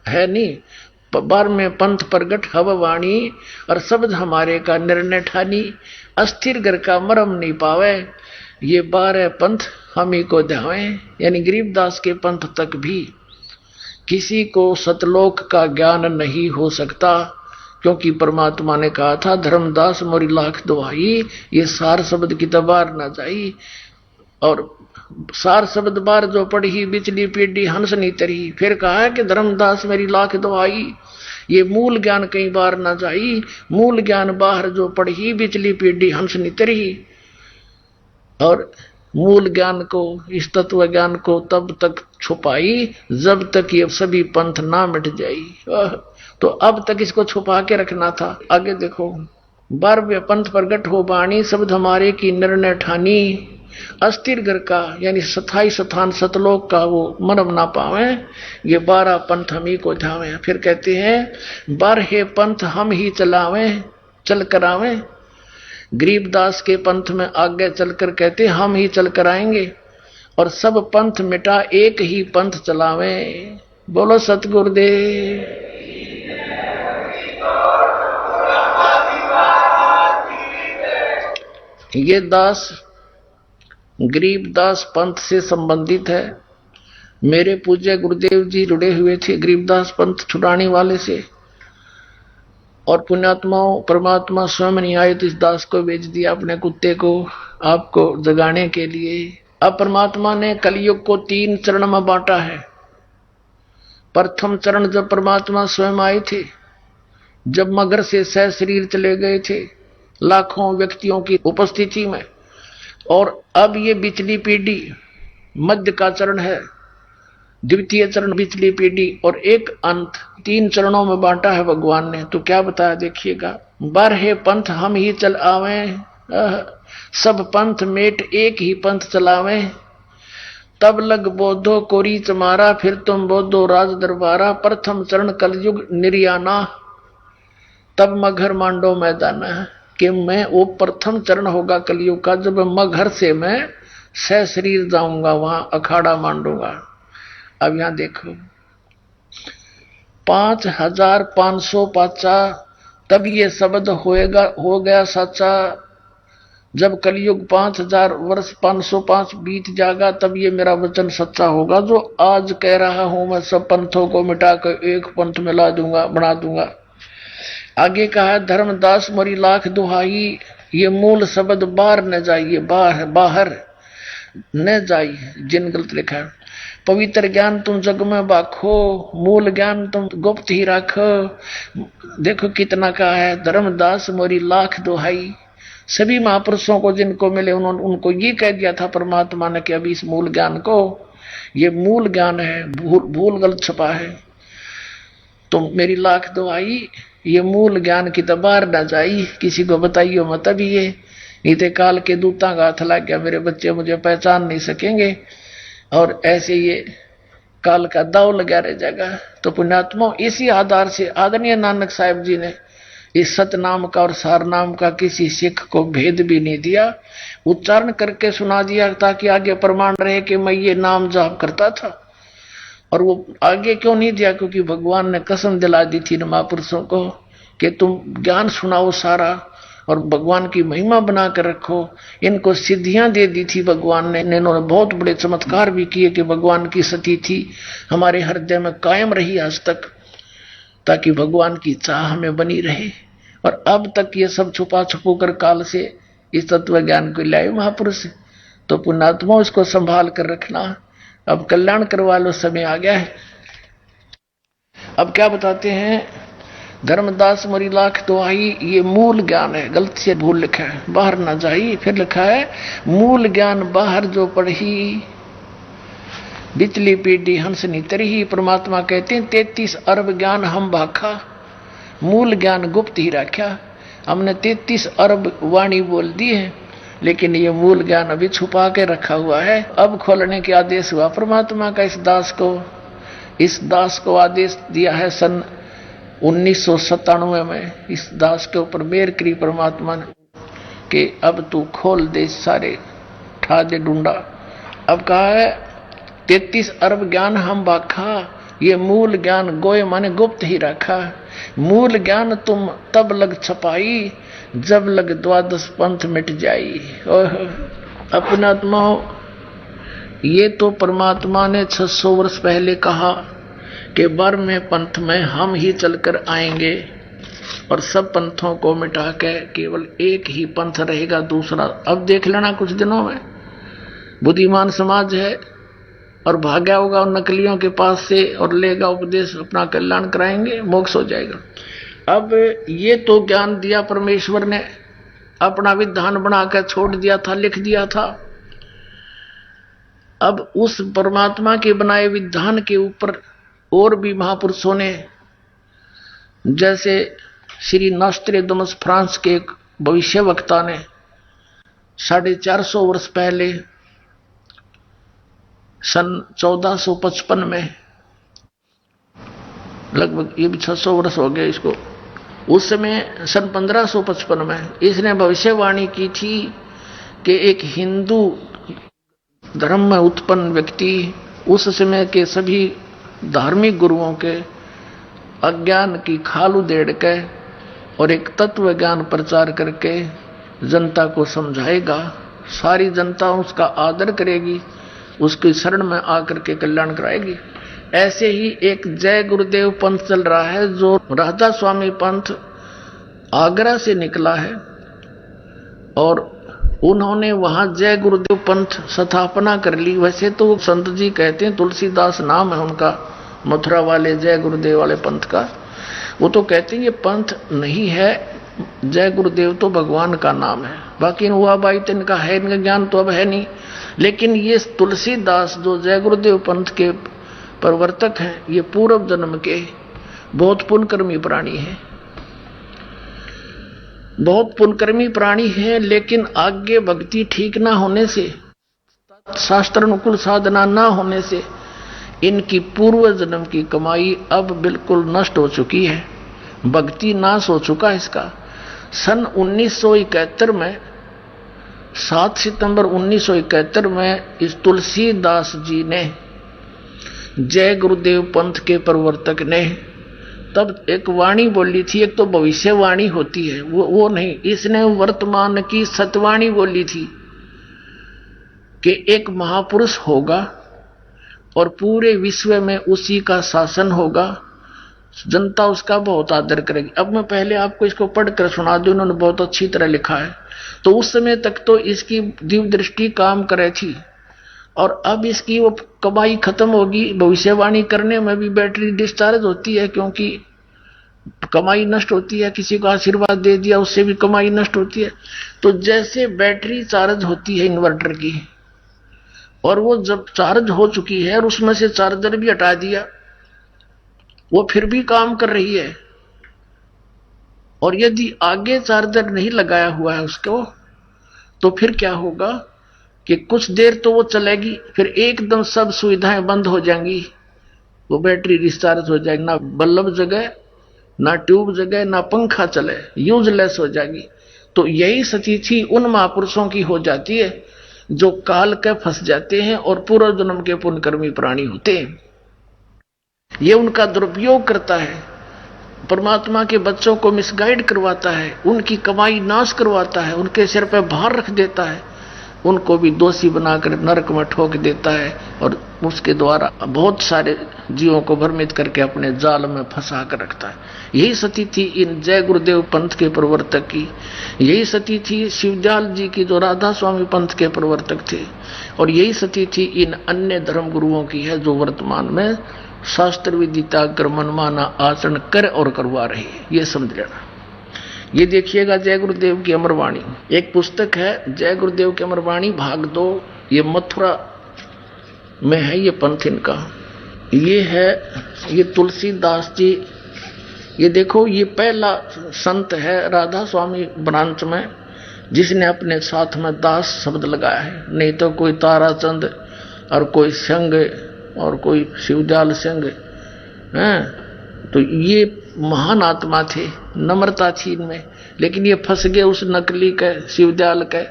है नहीं, 12वें पंथ प्रगट हव वाणी, और शब्द हमारे का निर्णय ठानी। अस्थिर घर का मरम नहीं पावे, ये 12 पंथ हम ही को ध्यावे। यानी गरीबदास के पंथ तक भी किसी को सतलोक का ज्ञान नहीं हो सकता, क्योंकि परमात्मा ने कहा था, धर्मदास मोरी लाख दुहाई, ये सार शब्द की तबार ना जाई। और सार शब्द बार जो पढ़ी, बिचली पीढ़ी हंस नहीं तरी। फिर कहा है कि धर्मदास मेरी लाख दुहाई, ये मूल ज्ञान कई बार ना जाई। मूल ज्ञान बाहर जो पढ़ी, बिचली पीढ़ी हंस नहीं तरी। और मूल ज्ञान को, इस तत्व ज्ञान को तब तक छुपाई जब तक ये सभी पंथ ना मिट जाई। तो अब तक इसको छुपा के रखना था। आगे देखो, 12वें पंथ प्रगट हो वाणी, शब्द हमारे की निर्णय ठानी। अस्थिर घर का यानी स्थाई स्थान सतलोक का वो मरम ना पावे, ये 12 पंथ हम ही को ध्यावे। फिर कहते हैं 12 पंथ हम ही चलावे, चल करावे। गरीबदास के पंथ में आगे चलकर कहते हम ही चल कर आएंगे, और सब पंथ मिटा एक ही पंथ चलावे। बोलो सतगुरुदेव। ये दास गरीबदास पंथ से संबंधित है। मेरे पूज्य गुरुदेव जी जुड़े हुए थे गरीबदास पंथ छुड़ाने वाले से, और पुण्यात्माओं परमात्मा स्वयं नहीं आए तो इस दास को भेज दिया अपने कुत्ते को आपको जगाने के लिए। अब परमात्मा ने कलयुग को 3 चरण में बांटा है। प्रथम चरण जब परमात्मा स्वयं आए थे, जब मगर से सह शरीर चले गए थे, लाखों व्यक्तियों की उपस्थिति में। और अब ये बिचली पीढ़ी मध्य का चरण है, द्वितीय चरण बिचली पीढ़ी, और एक अंत। 3 चरणों में बांटा है भगवान ने। तो क्या बताया देखिएगा, बारहे पंथ हम ही चल आवे, सब पंथ मेट एक ही पंथ चलावे, तब लग बोधो को रीच मारा, फिर तुम बोधो राज दरबारा, प्रथम चरण कलयुग निर्याना, तब मगर मांडो मैदान। कि मैं वो प्रथम चरण होगा कलयुग का, जब मगर से मैं सह शरीर जाऊंगा, वहां अखाड़ा मांडूंगा। अब यहां देखो 5550 तब ये शब्द हो गया सच्चा। जब कलयुग 5000 वर्ष 505 बीत जाएगा, तब ये मेरा वचन सच्चा होगा जो आज कह रहा हूं। मैं सब पंथों को मिटाकर एक पंथ मिला दूंगा, बना दूंगा। आगे कहा धर्मदास मोरी लाख दुहाई, ये मूल शब्द बाहर न जाइए, बाहर न जाइए। जिन गलत लिखा है, पवित्र ज्ञान तुम जग में बाखो, मूल ज्ञान तुम गुप्त ही रखो। देखो कितना कहा है, धर्मदास मोरी लाख दुहाई। सभी महापुरुषों को जिनको मिले उनको ये कह दिया था परमात्मा ने कि अभी इस मूल ज्ञान को, ये मूल ज्ञान है, भूल गलत छपा है, तुम मेरी लाख दुहाई, ये मूल ज्ञान की तो बाहर न जाई, किसी को बताइयो मत। अभी ये नीते काल के दूता का हाथ लग गया, मेरे बच्चे मुझे पहचान नहीं सकेंगे, और ऐसे ये काल का दाव लगा रह जाएगा। तो पुण्यात्मा, इसी आधार से आदरणीय नानक साहब जी ने इस सतनाम का और सार नाम का किसी सिख को भेद भी नहीं दिया, उच्चारण करके सुना दिया ताकि आगे प्रमाण रहे कि मैं ये नाम जाप करता था। और वो आगे क्यों नहीं दिया, क्योंकि भगवान ने कसम दिला दी थी महापुरुषों को कि तुम ज्ञान सुनाओ सारा और भगवान की महिमा बना कर रखो। इनको सिद्धियां दे दी थी भगवान ने, इन्होंने बहुत बड़े चमत्कार भी किए कि भगवान की सती थी हमारे हृदय में कायम रही आज तक, ताकि भगवान की चाह हमें बनी रहे। और अब तक ये सब छुपा छुपू कर काल से इस तत्व ज्ञान को लाए महापुरुष। तो पुण्यात्मा इसको संभाल कर रखना, अब कल्याण करवा लो, समय आ गया है। अब क्या बताते हैं, धर्मदास मोरी लाख दुहाई, ये मूल ज्ञान है, गलत से भूल लिखा है, बाहर ना जाई। फिर लिखा है मूल ज्ञान बाहर जो पढ़ी, बिचली पीढ़ी हंस नितरी ही। परमात्मा कहते हैं 33 अरब ज्ञान हम भाखा, मूल ज्ञान गुप्त ही रखा। हमने 33 अरब वाणी बोल दी है, लेकिन ये मूल ज्ञान अभी छुपा के रखा हुआ है। अब खोलने के आदेश हुआ परमात्मा का इस दास को आदेश दिया है सन 1997 में। इस दास के ऊपर मेहर करी परमात्मा ने कि अब तू खोल दे, सारे ठा दे ढूंढा। अब कहा है 33 अरब ज्ञान हम बाखा, ये मूल ज्ञान गोए माने गुप्त ही रखा। मूल ज्ञान तुम तब लग छपाई, जब लग 12 पंथ मिट जाई। अपना आत्मा हो, ये तो परमात्मा ने 600 वर्ष पहले कहा कि 12वें पंथ में हम ही चलकर आएंगे और सब पंथों को मिटा के केवल एक ही पंथ रहेगा, दूसरा। अब देख लेना कुछ दिनों में बुद्धिमान समाज है और भाग्या होगा उन नकलियों के पास से और लेगा उपदेश, अपना कल्याण कराएंगे, मोक्ष हो जाएगा। अब ये तो ज्ञान दिया परमेश्वर ने, अपना विधान बनाकर छोड़ दिया था, लिख दिया था। अब उस परमात्मा के बनाए विधान के ऊपर और भी महापुरुषों ने, जैसे श्री नॉस्ट्रेडमस फ्रांस के एक भविष्य वक्ता ने 450 वर्ष पहले सन 1455 में, लगभग ये भी 600 वर्ष हो गए इसको, उस समय सन 1555 में इसने भविष्यवाणी की थी कि एक हिंदू धर्म में उत्पन्न व्यक्ति उस समय के सभी धार्मिक गुरुओं के अज्ञान की खाल उधेड़ के और एक तत्व ज्ञान प्रचार करके जनता को समझाएगा। सारी जनता उसका आदर करेगी, उसकी शरण में आकर के कल्याण कराएगी। ऐसे ही एक जय गुरुदेव पंथ चल रहा है, जो राधा स्वामी पंथ आगरा से निकला है और उन्होंने वहां जय गुरुदेव पंथ स्थापना कर ली। वैसे तो संत जी कहते हैं, तुलसीदास नाम है उनका, मथुरा वाले जय गुरुदेव वाले पंथ का। वो तो कहते हैं ये पंथ नहीं है, जय गुरुदेव तो भगवान का नाम है, बाकी हुआ बाई तो इनका है, इनका ज्ञान तो अब है नहीं। लेकिन ये तुलसीदास जो जय गुरुदेव पंथ के प्रवर्तक हैं, ये पूर्व जन्म के बहुत पुण्यकर्मी प्राणी हैं, बहुत पुण्यकर्मी प्राणी हैं। लेकिन आगे भक्ति ठीक ना होने से, शास्त्र अनुकूल साधना ना होने से इनकी पूर्व जन्म की कमाई अब बिल्कुल नष्ट हो चुकी है, भक्ति नाश हो चुका है इसका। सन 1971 में 7 सितंबर 1971 में इस तुलसीदास जी ने, जय गुरुदेव पंथ के प्रवर्तक ने, तब एक वाणी बोली थी। एक तो भविष्यवाणी होती है, वो नहीं, इसने वर्तमान की सतवाणी बोली थी कि एक महापुरुष होगा और पूरे विश्व में उसी का शासन होगा, जनता उसका बहुत आदर करेगी। अब मैं पहले आपको इसको पढ़कर सुना दूं, उन्होंने बहुत अच्छी तरह लिखा है। तो उस समय तक तो इसकी दिव्य दृष्टि काम करे थी, और अब इसकी वो कमाई खत्म होगी। भविष्यवाणी करने में भी बैटरी डिस्चार्ज होती है, क्योंकि कमाई नष्ट होती है। किसी को आशीर्वाद दे दिया, उससे भी कमाई नष्ट होती है। तो जैसे बैटरी चार्ज होती है इन्वर्टर की, और वो जब चार्ज हो चुकी है और उसमें से चार्जर भी हटा दिया, वो फिर भी काम कर रही है। और यदि आगे चार्जर नहीं लगाया हुआ है उसको, तो फिर क्या होगा कि कुछ देर तो वो चलेगी, फिर एकदम सब सुविधाएं बंद हो जाएंगी, वो बैटरी डिस्चार्ज हो जाएगी, ना बल्ब जगे, ना ट्यूब जगे, ना पंखा चले, यूजलेस हो जाएगी। तो यही स्थिति उन महापुरुषों की हो जाती है जो काल के फंस जाते हैं और पूर्व जन्म के पुण्यकर्मी प्राणी होते हैं। ये उनका दुरुपयोग करता है, परमात्मा के बच्चों को मिसगाइड करवाता है, उनकी कमाई नाश करवाता है, उनके सिर पे भार रख देता है, उनको भी दोषी बनाकर नरक में ठोक देता है, और उसके द्वारा बहुत सारे जीवों को भ्रमित करके अपने जाल में फंसा कर रखता है। यही स्थिति थी इन जय गुरुदेव पंथ के प्रवर्तक की, यही स्थिति थी शिवदयाल जी की जो राधा स्वामी पंथ के प्रवर्तक थे, और यही स्थिति थी इन अन्य धर्म गुरुओं की है जो वर्तमान में शास्त्र विदिता कर मनमाना आचरण कर और करवा रही है। ये समझ लेना। ये देखिएगा जय गुरुदेव की अमरवाणी, एक पुस्तक है जय गुरुदेव की अमरवाणी भाग 2, ये मथुरा में है, ये पंथ इनका, ये है, ये तुलसीदास जी। ये देखो, ये पहला संत है राधा स्वामी ब्रांच में जिसने अपने साथ में दास शब्द लगाया है, नहीं तो कोई ताराचंद और कोई संग और कोई शिवदयाल संग हैं। तो ये महान आत्मा थे, नम्रता थी इनमें, लेकिन ये फंस गए उस नकली के शिवदयाल के,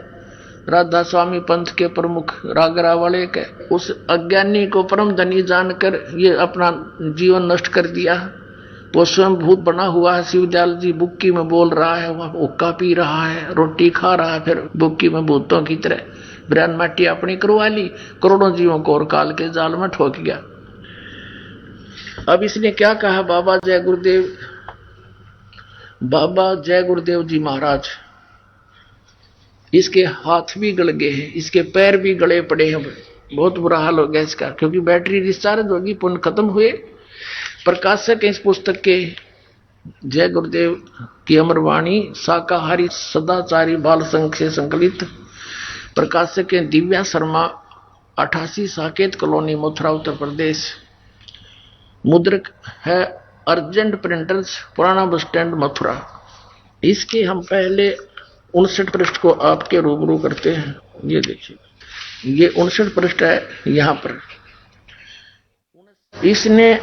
राधा स्वामी पंथ के प्रमुख रागरा वाले के, उस अज्ञानी को परम धनी जानकर ये अपना जीवन नष्ट कर दिया। वो स्वयं भूत बना हुआ है, शिवदयाल जी बुक्की में बोल रहा है, वह हुक्का पी रहा है, रोटी खा रहा है, फिर बुक्की में भूतों की तरह ब्रह्म माटी अपनी करवा ली, करोड़ों जीवों को और काल के जाल में ठोक गया। अब इसने क्या कहा, बाबा जय गुरुदेव, बाबा जय गुरुदेव जी महाराज, इसके हाथ भी गल गए हैं, इसके पैर भी गले पड़े हैं, बहुत बुरा हाल हो गया इसका, क्योंकि बैटरी डिस्चार्ज होगी, पुण्य खत्म हुए। प्रकाशक इस पुस्तक के जय गुरुदेव की अमरवाणी शाकाहारी सदाचारी बाल संघ से संकलित, प्रकाशक हैं दिव्या शर्मा, 88 साकेत कॉलोनी, मथुरा, उत्तर प्रदेश। मुद्रक है अर्जेंट प्रिंटर्स, पुराना बस स्टैंड, मथुरा। इसके हम पहले 59 पृष्ठ को आपके रूबरू करते हैं। ये देखिए, ये 59 पृष्ठ है। यहाँ पर इसने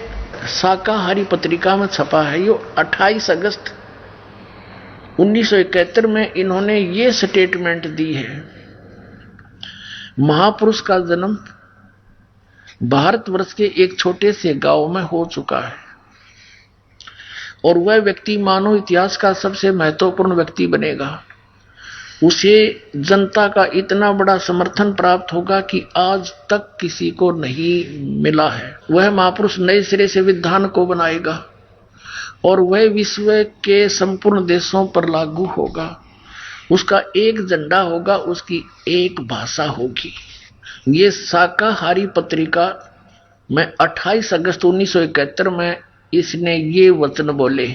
शाकाहारी पत्रिका में छपा है, ये 28 अगस्त 1971 में इन्होंने ये स्टेटमेंट दी है, महापुरुष का जन्म भारतवर्ष के एक छोटे से गांव में हो चुका है, और वह व्यक्ति मानव इतिहास का सबसे महत्वपूर्ण व्यक्ति बनेगा। उसे जनता का इतना बड़ा समर्थन प्राप्त होगा कि आज तक किसी को नहीं मिला है। वह महापुरुष नए सिरे से विधान को बनाएगा, और वह विश्व के संपूर्ण देशों पर लागू होगा। उसका एक झंडा होगा, उसकी एक भाषा होगी। ये शाकाहारी पत्रिका में 28 अगस्त 1971 में इसने ये वचन बोले।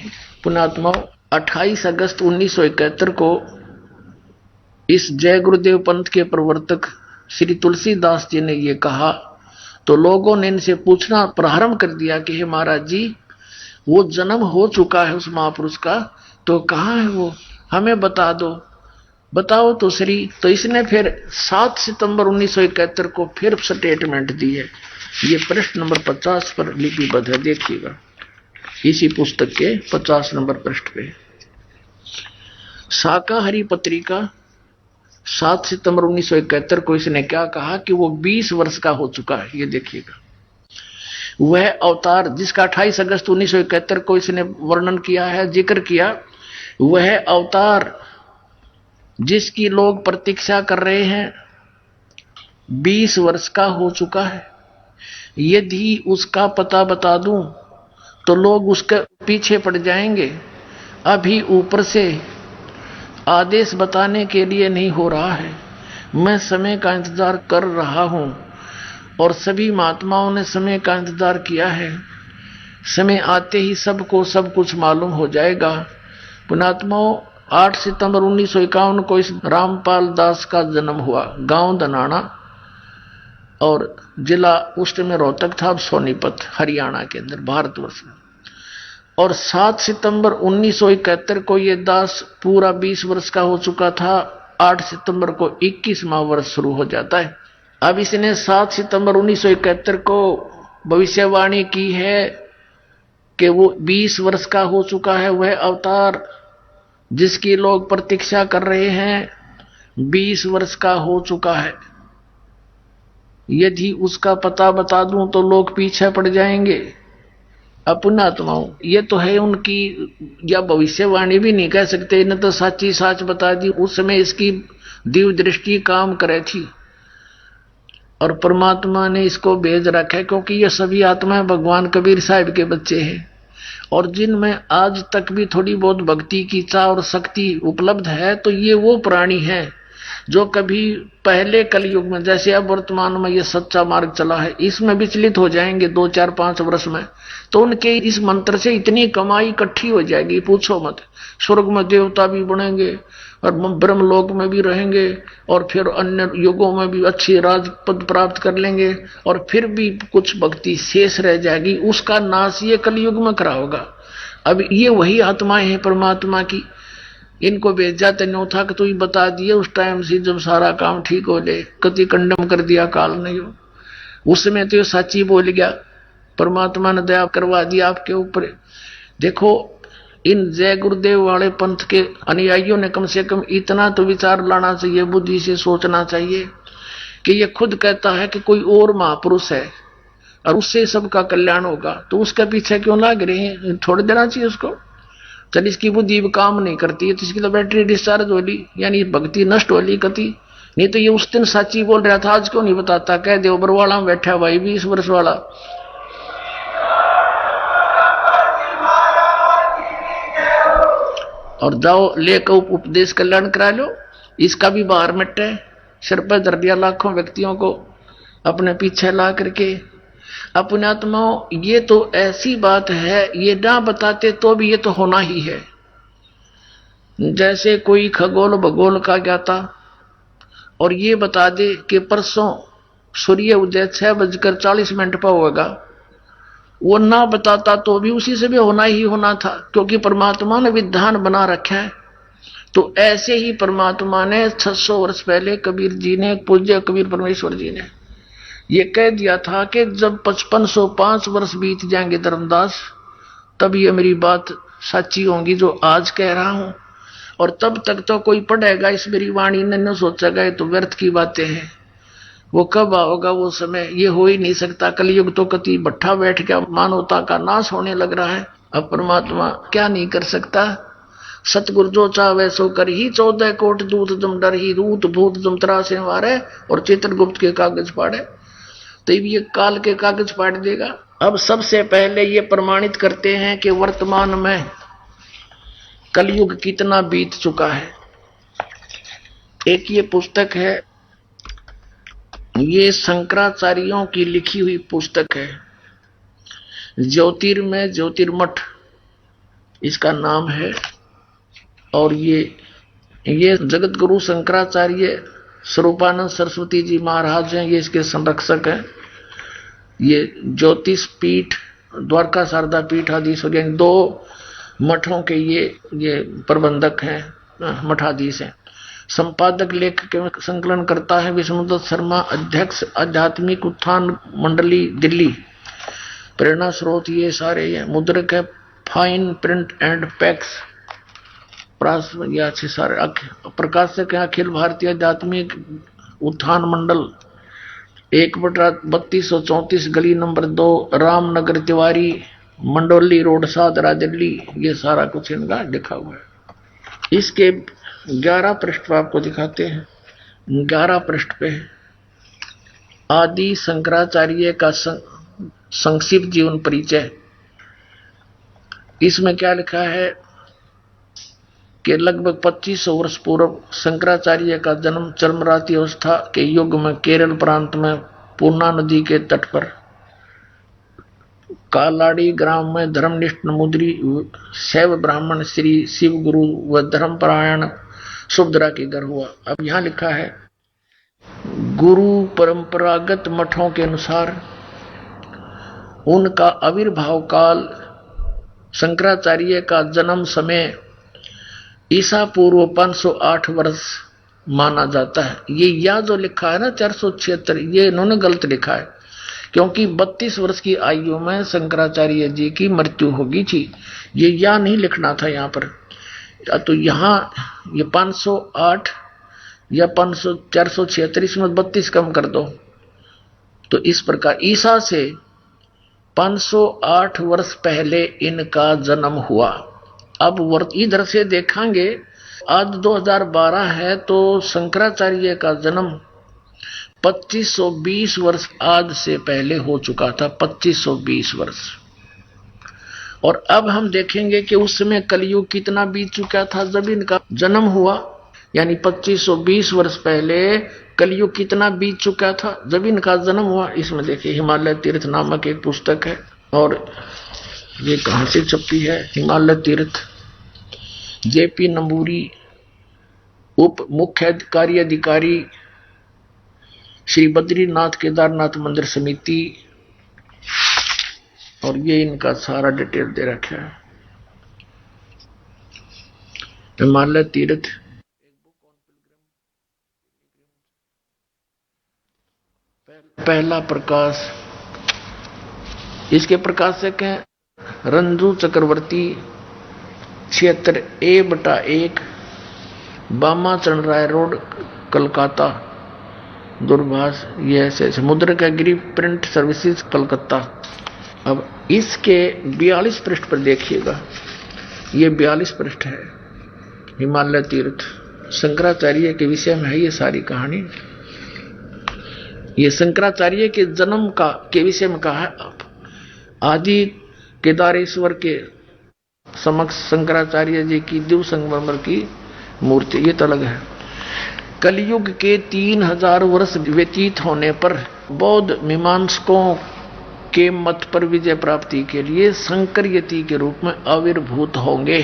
पुण्यात्माओं, 28 अगस्त 1971 को इस जय गुरुदेव पंथ के प्रवर्तक श्री तुलसीदास जी ने ये कहा, तो लोगों ने इनसे पूछना प्रारंभ कर दिया कि हे महाराज जी, वो जन्म हो चुका है उस महापुरुष का, तो कहाँ है वो, हमें बता दो, बताओ तो श्री। तो इसने फिर 7 सितंबर 1971 को फिर स्टेटमेंट दी है। ये पृष्ठ नंबर 50 पर लिपिबद्ध है, देखिएगा इसी पुस्तक के 50 नंबर पृष्ठ पे। शाकाहारी पत्रिका 7 सितंबर 1971 को इसने क्या कहा कि वो 20 वर्ष का हो चुका है। ये देखिएगा, वह अवतार जिसका 28 अगस्त 1971 को इसने वर्णन किया है, जिक्र किया, वह अवतार जिसकी लोग प्रतीक्षा कर रहे हैं 20 वर्ष का हो चुका है। यदि उसका पता बता दूं तो लोग उसके पीछे पड़ जाएंगे। अभी ऊपर से आदेश बताने के लिए नहीं हो रहा है, मैं समय का इंतजार कर रहा हूं और सभी महात्माओं ने समय का इंतजार किया है। समय आते ही सबको सब कुछ मालूम हो जाएगा। पुणात्माओं, 8 सितंबर 1951 को इस रामपाल दास का जन्म हुआ, गांव दनाना और जिला उस में रोहतक था, अब सोनीपत हरियाणा के अंदर भारतवर्ष में। और 7 सितंबर 1971 को ये दास पूरा 20 वर्ष का हो चुका था। 8 सितंबर को 21वां वर्ष शुरू हो जाता है। अब इसने 7 सितंबर 1971 को भविष्यवाणी की है कि वो 20 वर्ष का हो चुका है, वह अवतार जिसकी लोग प्रतीक्षा कर रहे हैं 20 वर्ष का हो चुका है। यदि उसका पता बता दूं तो लोग पीछे पड़ जाएंगे। पुण्यात्माओं, ये तो है उनकी, या भविष्यवाणी भी नहीं कह सकते, इन्हें तो साची साच बता दी। उस समय इसकी दिव्य दृष्टि काम करे थी और परमात्मा ने इसको भेज रखा है, क्योंकि ये सभी आत्माएं भगवान कबीर साहिब के बच्चे हैं और जिनमें आज तक भी थोड़ी बहुत भक्ति की चाह और शक्ति उपलब्ध है। तो ये वो प्राणी हैं जो कभी पहले कलयुग में, जैसे अब वर्तमान में ये सच्चा मार्ग चला है, इसमें विचलित हो जाएंगे 2, 4, 5 वर्ष में। तो उनके इस मंत्र से इतनी कमाई इकट्ठी हो जाएगी, पूछो मत। स्वर्ग में देवता भी बनेंगे और ब्रह्मलोक में भी रहेंगे और फिर अन्य युगों में भी अच्छी राजपद प्राप्त कर लेंगे और फिर भी कुछ भक्ति शेष रह जाएगी, उसका नाश ये कलयुग में करा होगा। अब ये वही आत्माएं हैं परमात्मा की, इनको भेजा तेनो था कि तू ही बता दिए उस टाइम से जब सारा काम ठीक हो जाए, कति कंडम कर दिया काल नहीं हो। उस समय तो ये सच्ची बोल गया, परमात्मा ने दया करवा दिया आपके ऊपर। देखो, इन जय गुरुदेव वाले पंथ के अनुयायियों ने कम से कम इतना तो विचार लाना चाहिए, बुद्धि से सोचना चाहिए कि ये खुद कहता है कि कोई और महापुरुष है और उससे सबका कल्याण होगा, तो उसके पीछे क्यों लाग रहे हैं? छोड़ देना चाहिए उसको। चल, इसकी बुद्धि काम नहीं करती है तो इसकी तो बैटरी डिस्चार्ज हो ली, यानी भक्ति नष्ट हो ली कति। नहीं तो ये उस दिन साची बोल रहा था, आज क्यों नहीं बताता? कह दे बरवाड़ा में बैठा भाई 20 वर्ष वाला, और जाओ लेकर उपदेश कल्याण करा लो, इसका भी बाहर मिटे। सिर पर धर दिया लाखों व्यक्तियों को अपने पीछे ला करके। अपने आत्माओं, ये तो ऐसी बात है, ये ना बताते तो भी ये तो होना ही है। जैसे कोई खगोल भगोल का ज्ञाता और ये बता दे कि परसों सूर्य उदय 6:40 पर होगा, वो ना बताता तो भी उसी से भी होना ही होना था, क्योंकि परमात्मा ने विधान बना रखा है। तो ऐसे ही परमात्मा ने 600 वर्ष पहले कबीर जी ने, पूज्य कबीर परमेश्वर जी ने ये कह दिया था कि जब 5505 वर्ष बीत जाएंगे धर्मदास, तब ये मेरी बात सच्ची होगी जो आज कह रहा हूं, और तब तक तो कोई पढ़ेगा इस मेरी वाणी ने, न सोचेगा ये तो व्यर्थ की बातें हैं। वो कब आओगा वो समय, ये हो ही नहीं सकता। कलयुग तो कति भट्ठा बैठ गया, मानवता का नाश होने लग रहा है। अब परमात्मा क्या नहीं कर सकता? सतगुरु जो चाहे सो कर ही, 14 कोट दूत जम डर ही, रूत भूत जम तरा से मारे और चित्रगुप्त के कागज पाड़े। तो ये काल के कागज पाड़ देगा। अब सबसे पहले ये प्रमाणित करते हैं कि वर्तमान में कलयुग कितना बीत चुका है। एक ये पुस्तक है, ये शंकराचार्यों की लिखी हुई पुस्तक है, ज्योतिर्मय ज्योतिर्मठ इसका नाम है। और ये जगत गुरु शंकराचार्य स्वरूपानंद सरस्वती जी महाराज हैं, ये इसके संरक्षक हैं। ये ज्योतिष पीठ, द्वारका शारदा पीठ आदि दो मठों के ये प्रबंधक हैं, मठाधीश हैं। संपादक लेखक एवं संकलन करता है विष्णुदत्त शर्मा। अध्यक्ष आध्यात्मिक उत्थान मंडली दिल्ली। प्रेरणा स्रोत ये सारे हैं। मुद्रक है फाइन प्रिंट एंड पैक्स, ये अच्छे सारे। प्रकाशक है अखिल भारतीय आध्यात्मिक उत्थान मंडल, 1/3234 गली नंबर 2, रामनगर तिवारी, मंडोली रोड, सादरा दिल्ली। ये सारा कुछ इनका लिखा हुआ है। इसके 11 पृष्ठ आपको दिखाते हैं। 11 पृष्ठ पे आदि शंकराचार्य का संक्षिप्त जीवन परिचय। इसमें क्या लिखा है कि लगभग 2500 वर्ष पूर्व शंकराचार्य का जन्म चरमराती अवस्था के युग में केरल प्रांत में पूर्णा नदी के तट पर कालाड़ी ग्राम में धर्मनिष्ठ नमुद्री शैव ब्राह्मण श्री शिव गुरु व धर्मपरायण सुभद्रा के घर हुआ। अब यहां लिखा है गुरु परंपरागत मठों के अनुसार उनका आविर्भाव काल शंकराचार्य का जन्म समय ईसा पूर्व 508 वर्ष माना जाता है। ये या जो लिखा है ना 476, ये इन्होंने गलत लिखा है, क्योंकि 32 वर्ष की आयु में शंकराचार्य जी की मृत्यु होगी थी। ये या नहीं लिखना था यहाँ पर। तो यहाँ ये 508 या 476, इसमें 32 कम कर दो। तो इस प्रकार ईसा से 508 वर्ष पहले इनका जन्म हुआ। अब इधर से देखेंगे, आज 2012 है तो शंकराचार्य का जन्म 2520 वर्ष आज से पहले हो चुका था। 2520 वर्ष। और अब हम देखेंगे कि उस समय कलयुग कितना बीत चुका था जब इनका जन्म हुआ, यानी 2520 वर्ष पहले कलयुग कितना बीत चुका था जब इनका जन्म हुआ। इसमें देखिए हिमालय तीर्थ नामक एक पुस्तक है, और ये कहां से छपी है? हिमालय तीर्थ, जेपी नंबूरी, उप मुख्य कार्यधिकारी श्री बद्रीनाथ केदारनाथ मंदिर समिति। और ये इनका सारा डिटेल दे रखा है। हिमालय तीर्थ पहला प्रकाश। इसके प्रकाशक हैं रंजू चक्रवर्ती, क्षेत्र A/1, बामा चरण राय रोड, कलकत्ता, दूरभाष। ये ऐसे मुद्रक है गिरी प्रिंट सर्विसेज, कलकत्ता। अब इसके 42 पृष्ठ पर देखिएगा, ये 42 पृष्ठ है। हिमालय तीर्थ शंकराचार्य के विषय में है ये सारी कहानी। ये शंकराचार्य के जन्म के विषय में कहा है। आदि केदारेश्वर के समक्ष शंकराचार्य जी की दिव्य संगमरमर की मूर्ति, ये तो अलग है। कलयुग के 3000 वर्ष व्यतीत होने पर बौद्ध मीमांसकों के मत पर विजय प्राप्ति के लिए शंकर यति के रूप में आविर्भूत होंगे।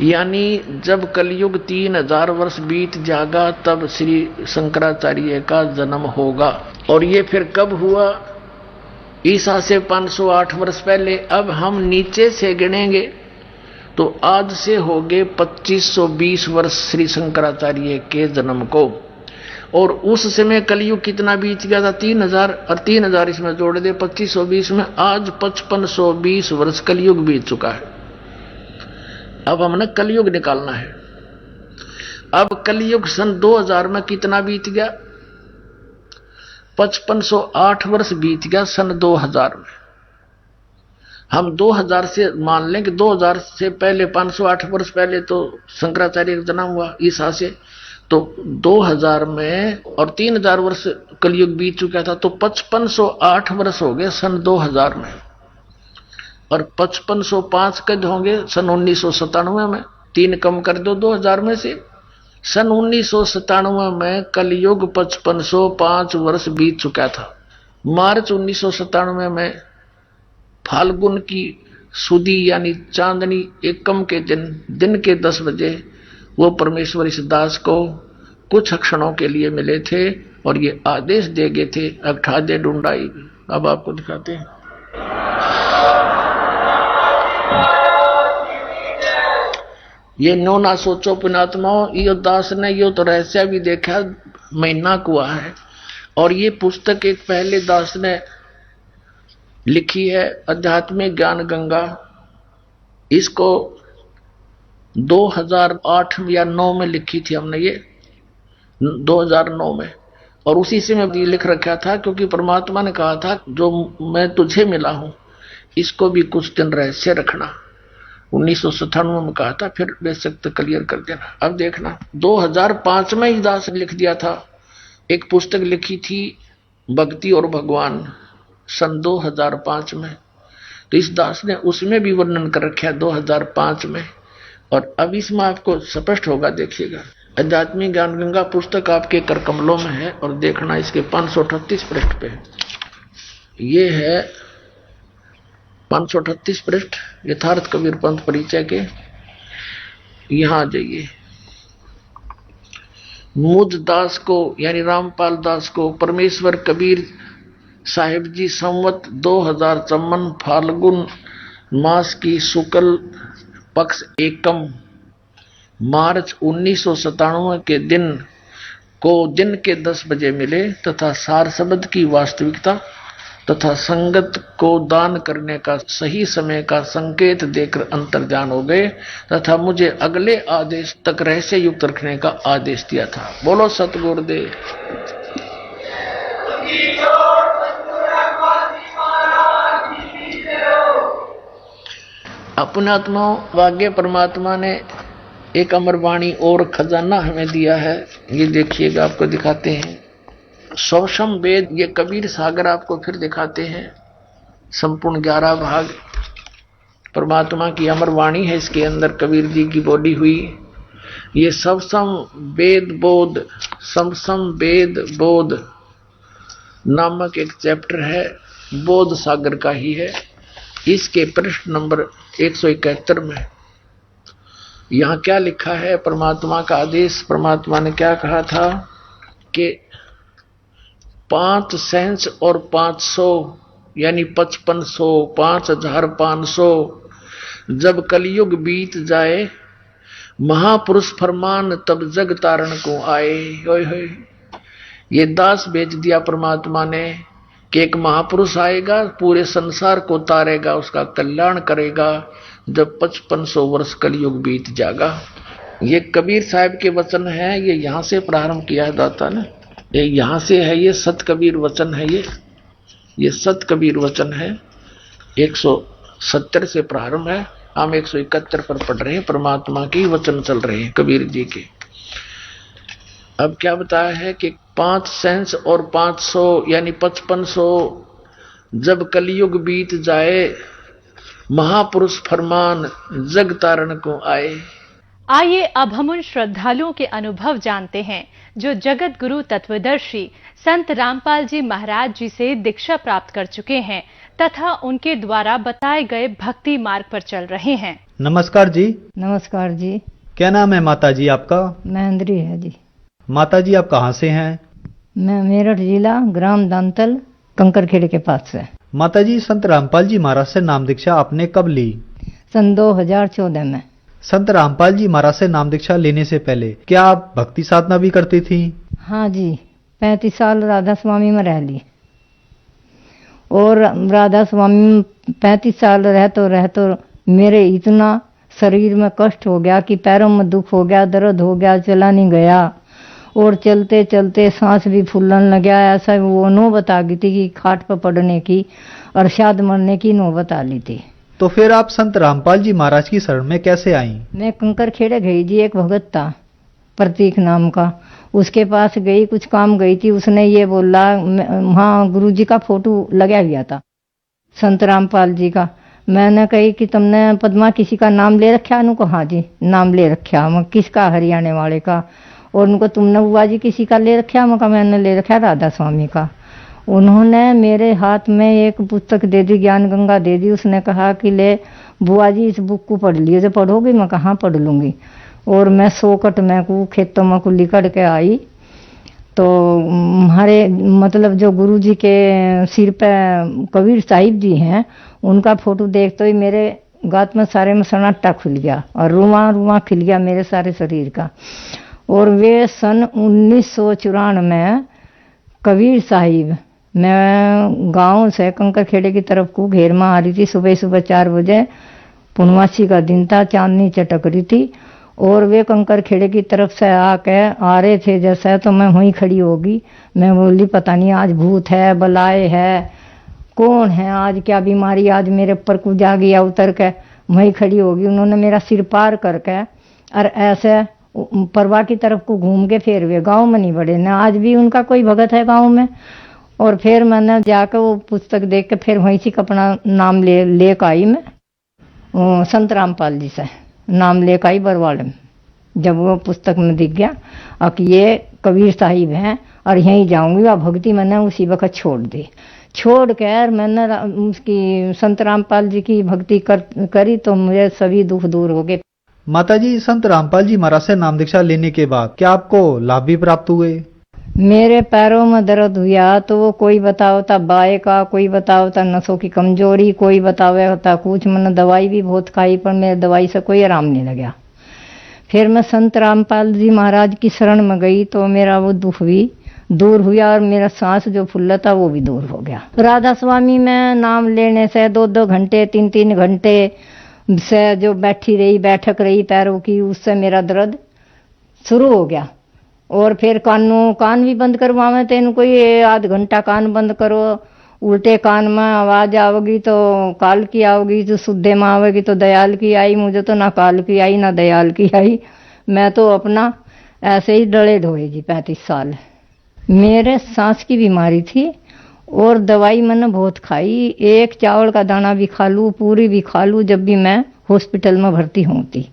यानी जब कलयुग 3000 वर्ष बीत जाएगा तब श्री शंकराचार्य का जन्म होगा। और ये फिर कब हुआ? ईसा से 508 वर्ष पहले। अब हम नीचे से गिनेंगे तो आज से हो गए 2520 वर्ष श्री शंकराचार्य के जन्म को। और उस समय कलयुग कितना बीत गया था? 3000, और 3000 इसमें जोड़ दे 2520 में, आज 5520 वर्ष कलयुग बीत चुका है। अब हमने कलयुग निकालना है। अब कलयुग सन 2000 में कितना बीत गया? 5508 वर्ष बीत गया सन 2000 में। हम 2000 से मान लें कि 2000 से पहले 508 वर्ष पहले तो शंकराचार्य का जन्म हुआ ईसा से, तो 2000 में और 3000 वर्ष कलयुग बीत चुका था, तो 5508 वर्ष हो गए सन 2000 में। और 5505 कद होंगे सन 1997 में। 3 कम कर दो 2000 में से। सन 1997 में कलयुग 5505 वर्ष बीत चुका था। मार्च 1997 में फाल्गुन की सुदी यानी चांदनी एकम के दिन के 10 बजे वो परमेश्वर इस दास को कुछ क्षणों के लिए मिले थे और ये आदेश दे गए थे, अब ठा दे ढूंढाई। अब आपको दिखाते हैं। ये नो ना सोचो पुणात्माओं, यो दास ने यो तो रहस्य भी देखा, महीना हुआ है। और ये पुस्तक एक पहले दास ने लिखी है, आध्यात्मिक ज्ञान गंगा। इसको 2008 या 9 में लिखी थी हमने, ये 2009 में। और उसी से मैं लिख रखा था, क्योंकि परमात्मा ने कहा था जो मैं तुझे मिला हूं इसको भी कुछ दिन रहस्य रखना। 1997 में कहा था, फिर बेशक तो क्लियर कर देना। अब देखना 2005 में ही दास ने लिख दिया था, एक पुस्तक लिखी थी भक्ति और भगवान, सन 2005 में। तो इस दास ने उसमें भी वर्णन कर रखा है 2005 में। और अब इसमें आपको स्पष्ट होगा, देखिएगा। आध्यात्मिक ज्ञान गंगा पुस्तक आपके कर कमलों में है और देखना इसके 538 पृष्ठ पे। ये है 538 पृष्ठ यथार्थ कबीर पंथ परिचय के। यहां आ जाइए। मुझ दास को यानी रामपाल दास को परमेश्वर कबीर साहिब जी संवत 2054 फाल्गुन मास की शुक्ल पक्ष एकम मार्च 1997 के दिन को दिन के 10 बजे मिले तथा सार शब्द की वास्तविकता तथा संगत को दान करने का सही समय का संकेत देकर अंतर्जान हो गए तथा मुझे अगले आदेश तक रहस्य युक्त रखने का आदेश दिया था। बोलो सतगुरुदेव। अपने आत्मा भाग्य परमात्मा ने एक अमरवाणी और खजाना हमें दिया है। ये देखिएगा, आपको दिखाते हैं। सौषम वेद, ये कबीर सागर आपको फिर दिखाते हैं। संपूर्ण 11 भाग परमात्मा की अमरवाणी है, इसके अंदर कबीर जी की बोली हुई। ये समसम वेद बोध, समसम वेद बोध नामक एक चैप्टर है, बोध सागर का ही है। इसके पृष्ठ नंबर 171 में यहां क्या लिखा है, परमात्मा का आदेश। परमात्मा ने क्या कहा था कि 5 सेंस और 500 यानी 5500 5500 जब कलयुग बीत जाए महापुरुष फरमान तब जग तारण को आए। होय होय, ये दास भेज दिया परमात्मा ने कि एक महापुरुष आएगा, पूरे संसार को तारेगा, उसका कल्याण करेगा जब 5500 वर्ष कलयुग बीत जाएगा। ये कबीर साहब के वचन है, ये यहां से प्रारंभ किया है दाता ने, ये यहां से है, ये सत कबीर वचन है, ये सत कबीर वचन है। 170 से प्रारंभ है, हम 171 पर पढ़ रहे हैं। परमात्मा के वचन चल रहे हैं कबीर जी के। अब क्या बताया है कि 5 सेंस और 500 यानी 5500 जब कलयुग बीत जाए महापुरुष फरमान जग तारण को आए। आइए अब हम उन श्रद्धालुओं के अनुभव जानते हैं जो जगत गुरु तत्वदर्शी संत रामपाल जी महाराज जी से दीक्षा प्राप्त कर चुके हैं तथा उनके द्वारा बताए गए भक्ति मार्ग पर चल रहे हैं। नमस्कार जी। नमस्कार जी। क्या नाम है माता जी आपका? महेंद्री है जी। माता जी आप कहाँ से हैं? मैं मेरठ जिला ग्राम दांतल कंकरखेड़े के पास से। माता जी संत रामपाल जी महाराज से नाम दीक्षा आपने कब ली? सन 2014 में। संत रामपाल जी महाराज से नाम दीक्षा लेने से पहले क्या आप भक्ति साधना भी करती थी? हाँ जी, 35 साल राधा स्वामी में रह ली और राधा स्वामी में 35 साल रहते मेरे इतना शरीर में कष्ट हो गया कि पैरों में दुख हो गया, दर्द हो गया, चला नहीं गया और चलते चलते सांस भी फूलने लग गया। ऐसा वो नौबत आ गई थी कि खाट पर पड़ने की और शायद मरने की नौबत आ ली थी। तो फिर आप संत रामपाल जी महाराज की शरण में कैसे आई? मैं कंकरखेड़े गई जी, एक भगत था प्रतीक नाम का, उसके पास गई, कुछ काम गई थी। उसने ये बोला, वहाँ गुरु जी का फोटो लगा हुआ था संत रामपाल जी का। मैंने कही कि तुमने पद्मा किसी का नाम ले रखा? उनको हाँ जी नाम ले रखा। मैं किसका? हरियाणा वाले का। और उनको तुमने बुआ जी किसी का ले रखा? मैं मैंने ले रखा राधा स्वामी का। उन्होंने मेरे हाथ में एक पुस्तक दे दी, ज्ञान गंगा दे दी। उसने कहा कि ले बुआ जी इस बुक को पढ़ लियो। जो पढ़ोगी? मैं कहाँ पढ़ लूँगी। और मैं सोकट में को खेतों में को लिकड़ के आई तो हमारे मतलब जो गुरु जी के सिर पे कबीर साहिब जी हैं उनका फोटो देखते ही मेरे गात में सारे में सन्नाटा खुल गया और रुआ रुआ खिल गया मेरे सारे शरीर का। और वे सन 1994 में कबीर साहिब, मैं गांव से कंकर खेड़े की तरफ को घेर में आ रही थी। सुबह सुबह 4 बजे पूर्णमासी का दिन था, चांदनी चटक रही थी और वे कंकर खेड़े की तरफ से आके आ रहे थे जैसे, तो मैं वहीं खड़ी होगी। मैं बोली पता नहीं आज भूत है, बलाए है, कौन है, आज क्या बीमारी आज मेरे ऊपर को जा गया उतर के। वहीं खड़ी होगी। उन्होंने मेरा सिर पार करके और ऐसे परवा की तरफ को घूम के फिर वे गाँव में नहीं बढ़े न। आज भी उनका कोई भगत है गाँव में। और फिर मैंने जाकर वो पुस्तक देख के फिर वहीं से अपना नाम ले आई। मैं संत रामपाल जी से नाम लेकर आई बरवाड़े में। जब वो पुस्तक में दिख गया अब ये कबीर साहिब हैं और यहीं जाऊंगी, वह भक्ति मैंने उसी वक्त छोड़ दी। छोड़ कर मैंने उसकी संत रामपाल जी की भक्ति करी तो मुझे सभी दुख दूर हो गए। माताजी, संत रामपाल जी महाराज से नाम दीक्षा लेने के बाद क्या आपको लाभ भी प्राप्त हुए? मेरे पैरों में दर्द हुआ तो वो कोई बताओ था बाय का, कोई बताओ था नसों की कमजोरी, कोई बतावे था कुछ। मैंने दवाई भी बहुत खाई पर मेरे दवाई से कोई आराम नहीं लगा। फिर मैं संत रामपाल जी महाराज की शरण में गई तो मेरा वो दुख भी दूर हुआ और मेरा सांस जो फुल्ला था वो भी दूर हो गया। राधा स्वामी में नाम लेने से 2-2 घंटे 3-3 घंटे से जो बैठक रही पैरों की, उससे मेरा दर्द शुरू हो गया। और फिर कान भी बंद करवावे तो इनको ये आध घंटा कान बंद करो, उल्टे कान में आवाज आओगी तो काल की आओगी, जो शुद्धे में आवेगी तो दयाल की आई। मुझे तो ना काल की आई ना दयाल की आई। मैं तो अपना ऐसे ही डले ढोए जी 35 साल। मेरे सांस की बीमारी थी और दवाई मैंने बहुत खाई। एक चावल का दाना भी खा लूँ, पूरी भी खा लूँ जब भी मैं हॉस्पिटल में भर्ती होती।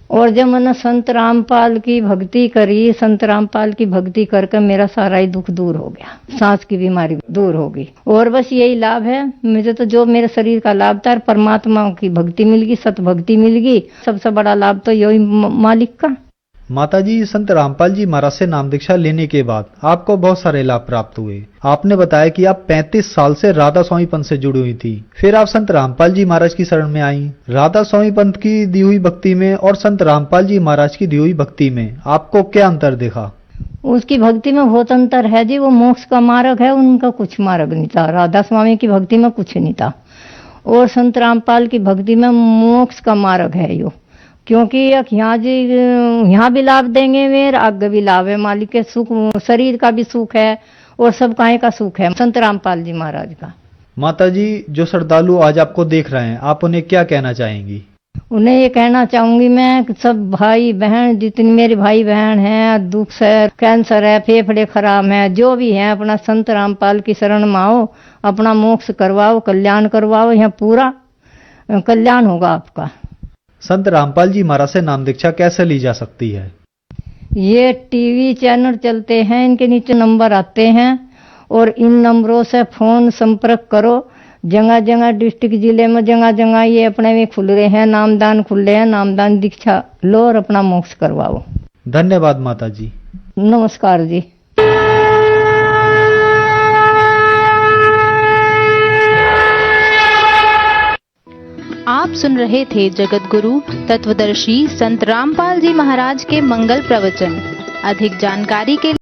और जब मैंने संत रामपाल की भक्ति करी, संत रामपाल की भक्ति करके मेरा सारा ही दुख दूर हो गया, सांस की बीमारी दूर हो गई। और बस यही लाभ है मुझे तो, जो मेरे शरीर का लाभ था, परमात्मा की भक्ति मिल गई, सत भक्ति मिल गई। सबसे बड़ा लाभ तो यही मालिक का। माताजी, संत रामपाल जी महाराज से नाम दीक्षा लेने के बाद आपको बहुत सारे लाभ प्राप्त हुए। आपने बताया कि आप 35 साल से राधा स्वामी पंथ से जुड़ी हुई थी, फिर आप संत रामपाल जी महाराज की शरण में आई। राधा स्वामी पंथ की दी हुई भक्ति में और संत रामपाल जी महाराज की दी हुई भक्ति में आपको क्या अंतर देखा? उसकी भक्ति में बहुत अंतर है जी। वो मोक्ष का मार्ग है, उनका कुछ मार्ग नहीं था। राधा स्वामी की भक्ति में कुछ नहीं था और संत रामपाल की भक्ति में मोक्ष का मार्ग है यो। क्योंकि यहाँ भी लाभ देंगे मेरे, आगे भी लाभ है। मालिक के सुख, शरीर का भी सुख है और सब काहे का सुख है संत रामपाल जी महाराज का। माताजी, जो श्रद्धालु आज आपको देख रहे हैं, आप उन्हें क्या कहना चाहेंगी? उन्हें ये कहना चाहूंगी मैं कि सब भाई बहन, जितनी मेरे भाई बहन हैं, दुख है, कैंसर है, फेफड़े खराब हैं, जो भी हैं, अपना संत रामपाल की शरण में आओ, अपना मोक्ष करवाओ, कल्याण करवाओ। यहाँ पूरा कल्याण होगा आपका। संत रामपाल जी महाराज से नाम दीक्षा कैसे ली जा सकती है? ये टीवी चैनल चलते हैं, इनके नीचे नंबर आते हैं और इन नंबरों से फोन संपर्क करो। जगह जगह डिस्ट्रिक्ट जिले में जगह जगह ये अपने में खुल रहे हैं, नामदान खुल रहे हैं। नामदान दीक्षा लो और अपना मोक्ष करवाओ। धन्यवाद माताजी। नमस्कार जी। आप सुन रहे थे जगत गुरु तत्वदर्शी संत रामपाल जी महाराज के मंगल प्रवचन। अधिक जानकारी के